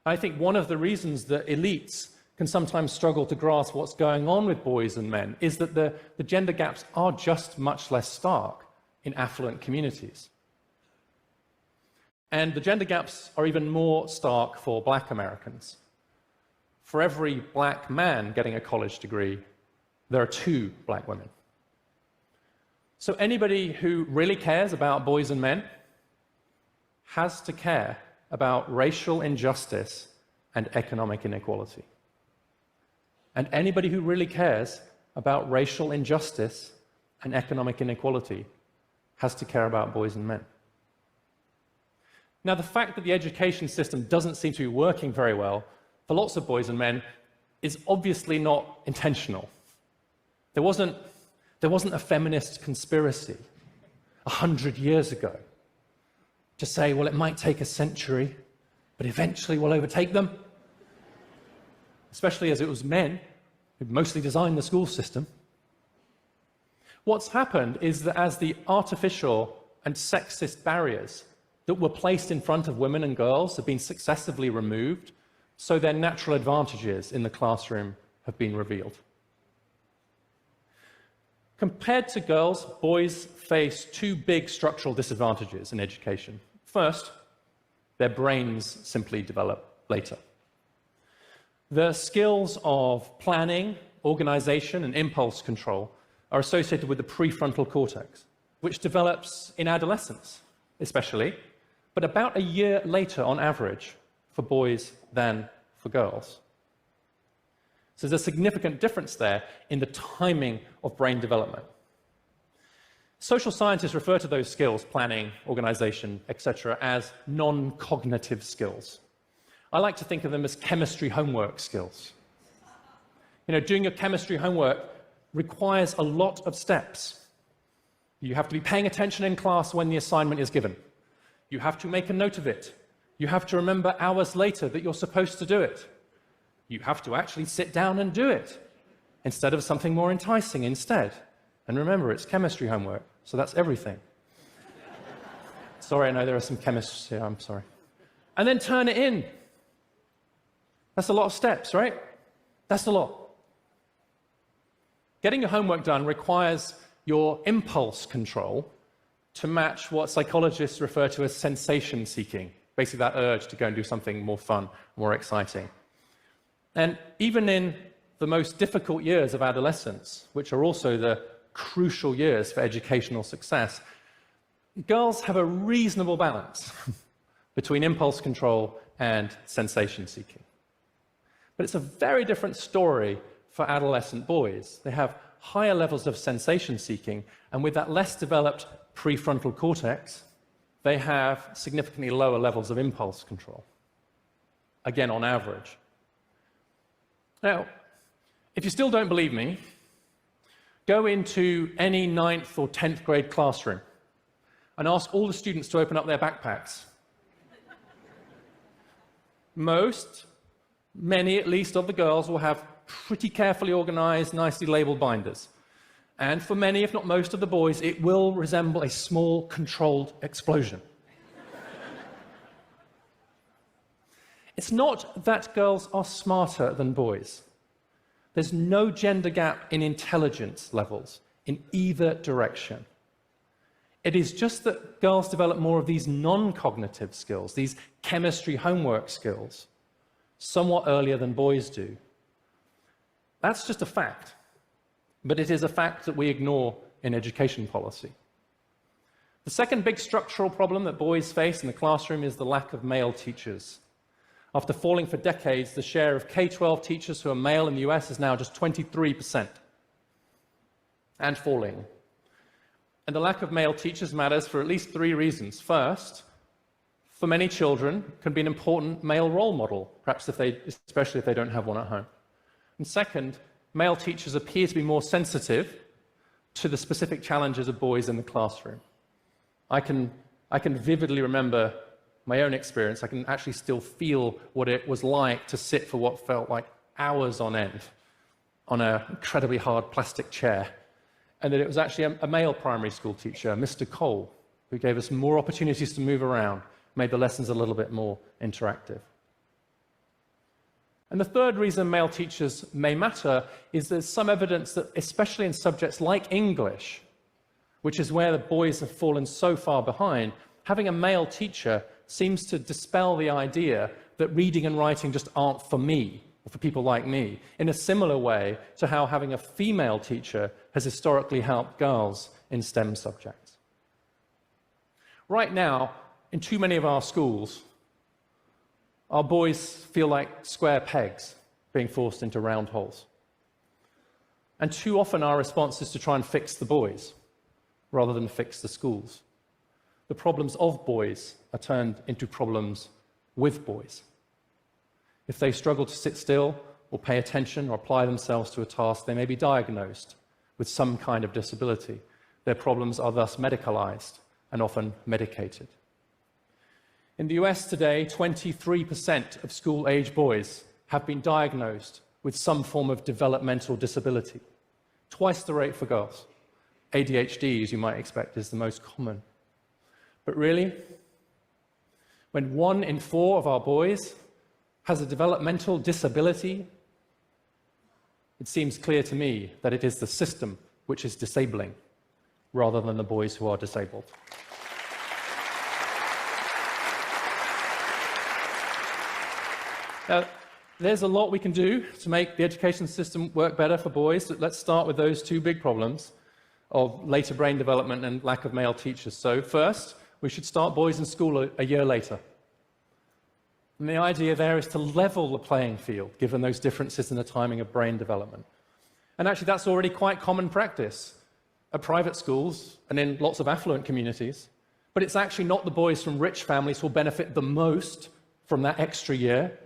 I think one of the reasons that elites can sometimes struggle to grasp what's going on with boys and men is that the gender gaps are just much less stark in affluent communities. And the gender gaps are even more stark for Black Americans. For every Black man getting a college degree, there are 2 Black women. So anybody who really cares about boys and men has to care about racial injustice and economic inequality. And anybody who really cares about racial injustice and economic inequality has to care about boys and men. Now, the fact that the education system doesn't seem to be working very well for lots of boys and men is obviously not intentional. There wasn't a feminist conspiracy 100 years ago to say, well, it might take a century, but eventually we'll overtake them. Especially as it was men who mostly designed the school system. What's happened is that as the artificial and sexist barriers that were placed in front of women and girls have been successively removed, so their natural advantages in the classroom have been revealed. Compared to girls, boys face 2 big structural disadvantages in education. First, their brains simply develop later. The skills of planning, organization, and impulse control are associated with the prefrontal cortex, which develops in adolescence, especially, but about a year later on average for boys than for girls. So there's a significant difference there in the timing of brain development. Social scientists refer to those skills, planning, organization, etc., as non-cognitive skills. I like to think of them as chemistry homework skills. You know, doing your chemistry homework requires a lot of steps. You have to be paying attention in class when the assignment is given. You have to make a note of it. You have to remember hours later that you're supposed to do it. You have to actually sit down and do it instead of something more enticing instead. And remember, it's chemistry homework, so that's everything. Sorry, I know there are some chemists here, I'm sorry. And then turn it in. That's a lot of steps, right? That's a lot. Getting your homework done requires your impulse control to match what psychologists refer to as sensation seeking, basically that urge to go and do something more fun, more exciting. And even in the most difficult years of adolescence, which are also the crucial years for educational success, girls have a reasonable balance between impulse control and sensation seeking. But it's a very different story for adolescent boys. They have higher levels of sensation seeking, and with that less developed prefrontal cortex, they have significantly lower levels of impulse control. Again, on average. Now, if you still don't believe me, go into any 9th or 10th grade classroom and ask all the students to open up their backpacks. Many at least, of the girls will have pretty carefully organized, nicely labeled binders. And for many, if not most of the boys, it will resemble a small, controlled explosion. It's not that girls are smarter than boys. There's no gender gap in intelligence levels in either direction. It is just that girls develop more of these non-cognitive skills, these chemistry homework skills, somewhat earlier than boys do. That's just a fact, but it is a fact that we ignore in education policy. The second big structural problem that boys face in the classroom is the lack of male teachers. After falling for decades, the share of K-12 teachers who are male in the US is now just 23%, and falling. And the lack of male teachers matters for at least 3 reasons. First, for many children, can be an important male role model, perhaps especially if they don't have one at home. And second, male teachers appear to be more sensitive to the specific challenges of boys in the classroom. I can vividly remember my own experience. I can actually still feel what it was like to sit for what felt like hours on end on an incredibly hard plastic chair. And that it was actually a male primary school teacher, Mr. Cole, who gave us more opportunities to move around, made the lessons a little bit more interactive. And the third reason male teachers may matter is there's some evidence that, especially in subjects like English, which is where the boys have fallen so far behind, having a male teacher seems to dispel the idea that reading and writing just aren't for me, or for people like me, in a similar way to how having a female teacher has historically helped girls in STEM subjects. Right now, in too many of our schools, our boys feel like square pegs being forced into round holes. And too often our response is to try and fix the boys rather than fix the schools. The problems of boys are turned into problems with boys. If they struggle to sit still or pay attention or apply themselves to a task, they may be diagnosed with some kind of disability. Their problems are thus medicalized and often medicated. In the US today, 23% of school-age boys have been diagnosed with some form of developmental disability, twice the rate for girls. ADHD, as you might expect, is the most common. But really, when 1 in 4 of our boys has a developmental disability, it seems clear to me that it is the system which is disabling, rather than the boys who are disabled. Now, there's a lot we can do to make the education system work better for boys. Let's start with those 2 big problems of later brain development and lack of male teachers. So first, we should start boys in school a year later. And the idea there is to level the playing field, given those differences in the timing of brain development. And actually, that's already quite common practice at private schools and in lots of affluent communities. But it's actually not the boys from rich families who will benefit the most from that extra year.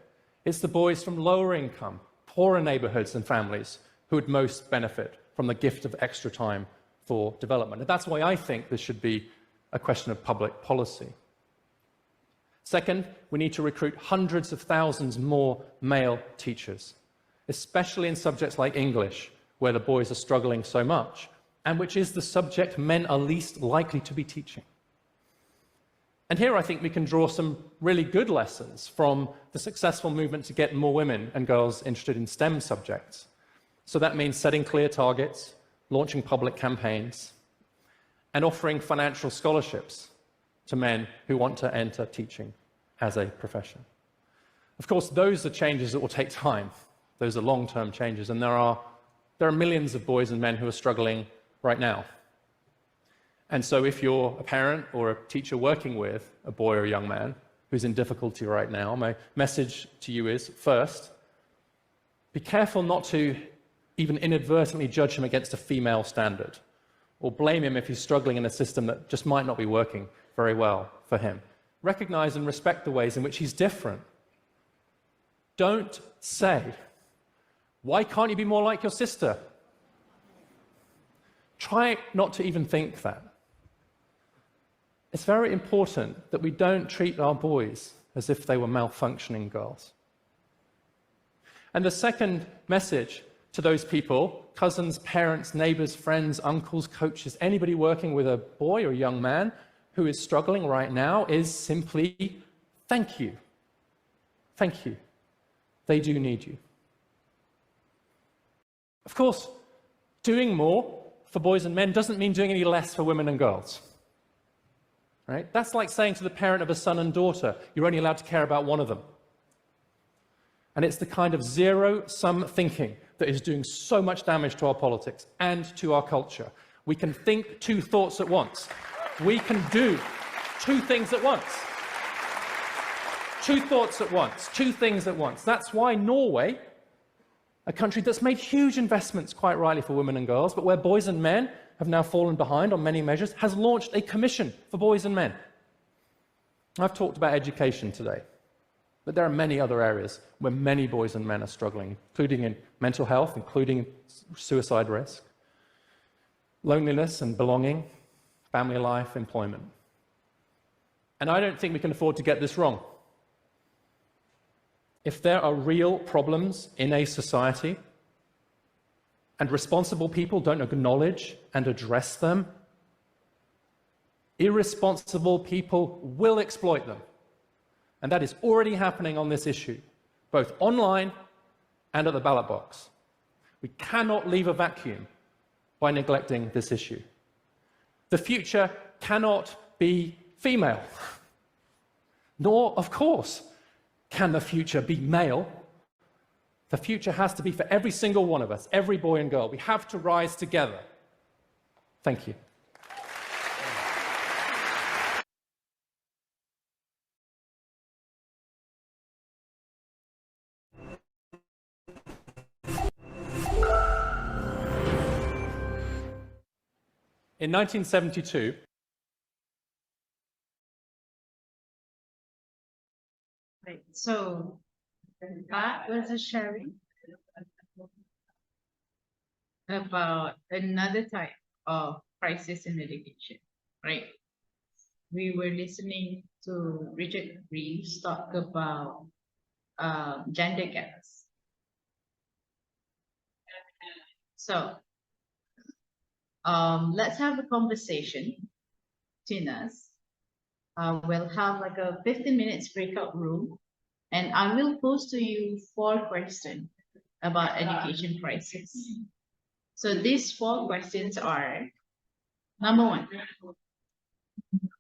It's the boys from lower income, poorer neighborhoods and families who would most benefit from the gift of extra time for development. And that's why I think this should be a question of public policy. Second, we need to recruit hundreds of thousands more male teachers, especially in subjects like English, where the boys are struggling so much, and which is the subject men are least likely to be teaching. And here I think we can draw some really good lessons from the successful movement to get more women and girls interested in STEM subjects. So that means setting clear targets, launching public campaigns, and offering financial scholarships to men who want to enter teaching as a profession. Of course, those are changes that will take time. Those are long-term changes, and there are millions of boys and men who are struggling right now. And so if you're a parent or a teacher working with a boy or a young man who's in difficulty right now, my message to you is, first, be careful not to even inadvertently judge him against a female standard, or blame him if he's struggling in a system that just might not be working very well for him. Recognize and respect the ways in which he's different. Don't say, "Why can't you be more like your sister?" Try not to even think that. It's very important that we don't treat our boys as if they were malfunctioning girls. And the second message to those people, cousins, parents, neighbors, friends, uncles, coaches, anybody working with a boy or young man who is struggling right now is simply thank you. Thank you. They do need you. Of course, doing more for boys and men doesn't mean doing any less for women and girls. Right? That's like saying to the parent of a son and daughter, you're only allowed to care about one of them. And it's the kind of zero-sum thinking that is doing so much damage to our politics and to our culture. We can think two thoughts at once. We can do two things at once. Two thoughts at once, two things at once. That's why Norway, a country that's made huge investments, quite rightly, for women and girls, but where boys and men have now fallen behind on many measures, has launched a commission for boys and men. I've talked about education today, but there are many other areas where many boys and men are struggling, including in mental health, including in suicide risk, loneliness and belonging, family life, employment. And I don't think we can afford to get this wrong. If there are real problems in a society and responsible people don't acknowledge and address them, irresponsible people will exploit them. And that is already happening on this issue, both online and at the ballot box. We cannot leave a vacuum by neglecting this issue. The future cannot be female, nor, of course, can the future be male. The future has to be for every single one of us, every boy and girl. We have to rise together. Thank you. In 1972, right, so that was a sharing about another type of crisis in education, right? We were listening to Richard Reeves talk about gender gaps. So let's have a conversation between us. We'll have like a 15 minutes breakout room, and I will pose to you 4 questions about education crisis. So these 4 questions are, number 1,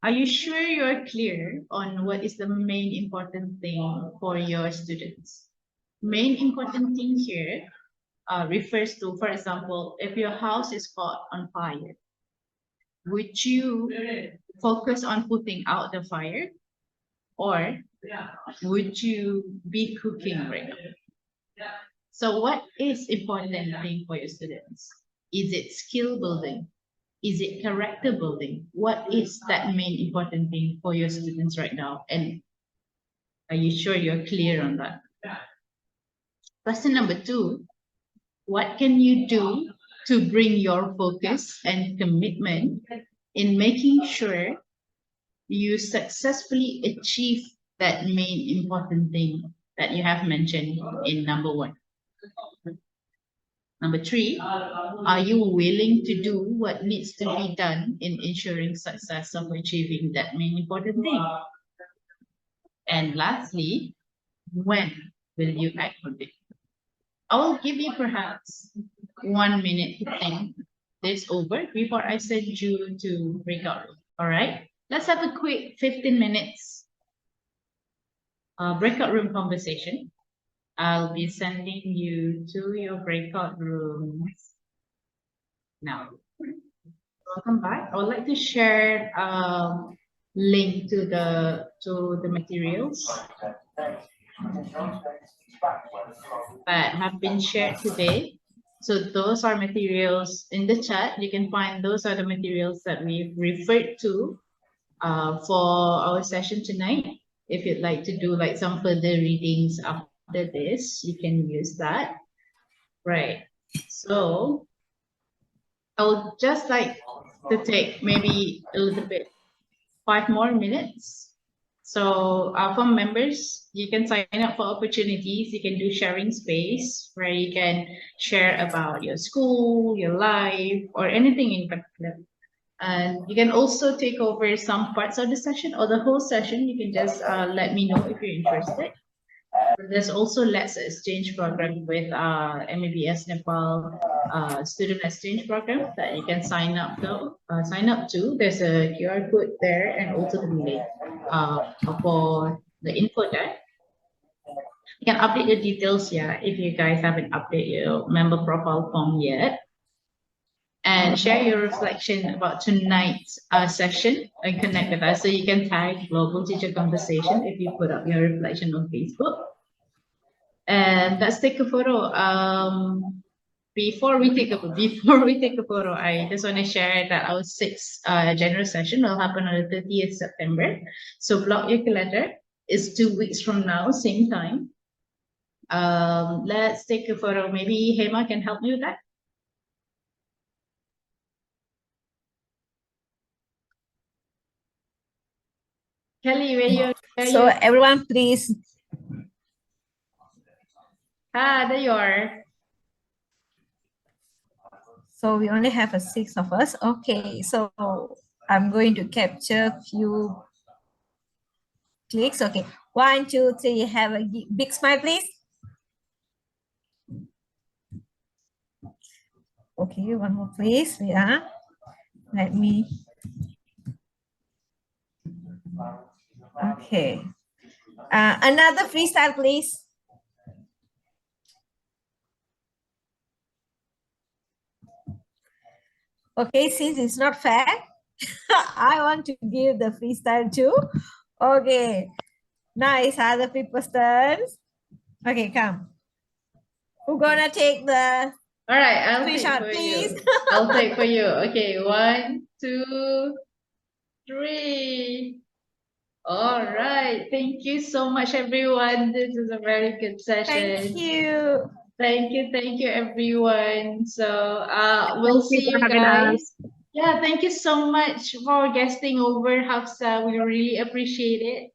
are you sure you're clear on what is the main important thing for your students? Main important thing here refers to, for example, if your house is caught on fire, would you focus on putting out the fire, or would you be cooking right now? So what is important thing for your students? Is it skill building? Is it character building? What is that main important thing for your students right now? And are you sure you're clear on that? Question number 2, what can you do to bring your focus and commitment in making sure you successfully achieve that main important thing that you have mentioned in number 1? Number 3, are you willing to do what needs to be done in ensuring success of achieving that main important thing? And lastly, when will you act on it? I will give you perhaps 1 minute to think this over before I send you to breakout room. All right, let's have a quick 15 minutes breakout room conversation. I'll be sending you to your breakout rooms now. Welcome back. I would like to share link to the materials that have been shared today. So those are materials in the chat. You can find those are the materials that we've referred to for our session tonight. If you'd like to do like some further readings after this, you can use that. Right. So I would just like to take maybe a little bit, 5 more minutes. So for members, you can sign up for opportunities. You can do sharing space where you can share about your school, your life, or anything in particular. And you can also take over some parts of the session or the whole session. You can just let me know if you're interested. There's also Let's Exchange program with MEBS Nepal student exchange program that you can sign up to. There's a QR code there and also the link for the info there. You can update your details here if you guys haven't updated your member profile form yet. And share your reflection about tonight's session and connect with us. So you can tag Global Teacher Conversation if you put up your reflection on Facebook. And let's take a photo. Before we take a photo, I just want to share that our 6th general session will happen on the 30th September. So block your calendar. It's 2 weeks from now, same time. Let's take a photo. Maybe Hema can help me with that. Kelly, where So everyone, please. There you are. So we only have 6 of us. Okay, so I'm going to capture few clicks. Okay, 1, 2, 3. Have a big smile, please. Okay, one more, please. Yeah, let me. Okay, another freestyle, please. Okay, since it's not fair, I want to give the freestyle too. Okay, nice. Other people's turns. Okay, come. Who's gonna take the All right, I'll screenshot, take for please? you. I'll take for you. Okay, 1, 2, 3. All right. Thank you so much, everyone. This is a very good session. Thank you. Thank you, everyone. So we'll see you having us. guys. Yeah, thank you so much for guesting over, Hafsa. We really appreciate it.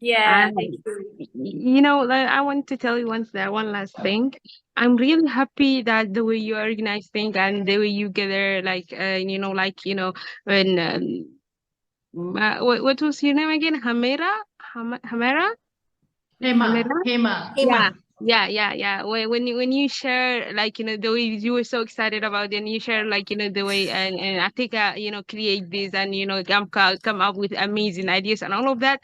Yeah, And, thank you. you know, like, I want to tell you one last thing. I'm really happy that the way you organize things and the way you gather, like, when what was your name again? Hamera? Hamera? Hema. Yeah. When you share, like, the way you were so excited about it, and you share, like, the way and Atika, create this and, come up with amazing ideas and all of that.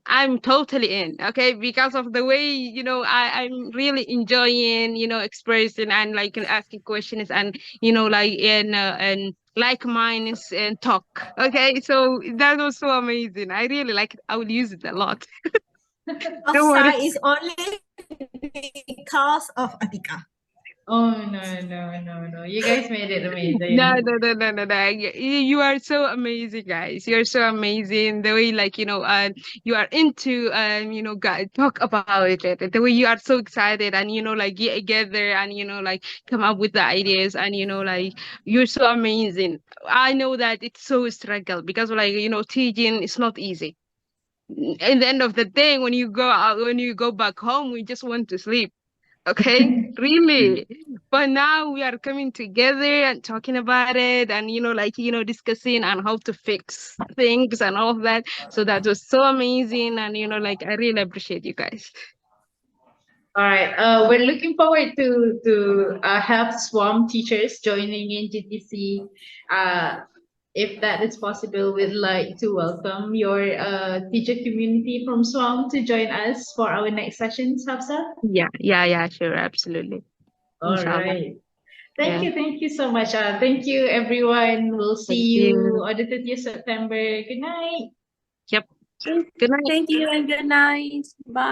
I'm totally in, okay, because of the way, I'm really enjoying, expressing and, like, asking questions and, and like minds and talk. Okay, so that was so amazing. I really like it. I will use it a lot. Don't worry. Hafsa is only because of Atika. Oh, no. You guys made it amazing. No. You are so amazing, guys. You're so amazing. The way, like, you are into, talk about it. The way you are so excited and, like, get together and, like, come up with the ideas and, like, you're so amazing. I know that it's so struggle because, like, teaching is not easy. In the end of the day, when you go back home, we just want to sleep. Okay, really. But now we are coming together and talking about it and, discussing on how to fix things and all of that. So that was so amazing. And, like, I really appreciate you guys. All right. We're looking forward to have SWAM teachers joining in GTC. If that is possible, we'd like to welcome your teacher community from SWAM to join us for our next sessions, Hafsa. Yeah, sure, absolutely. All Inshallah. right. Thank you so much. Thank you, everyone. We'll see you on the 30th September. Good night. Yep. Good night. Thank you and good night. Bye.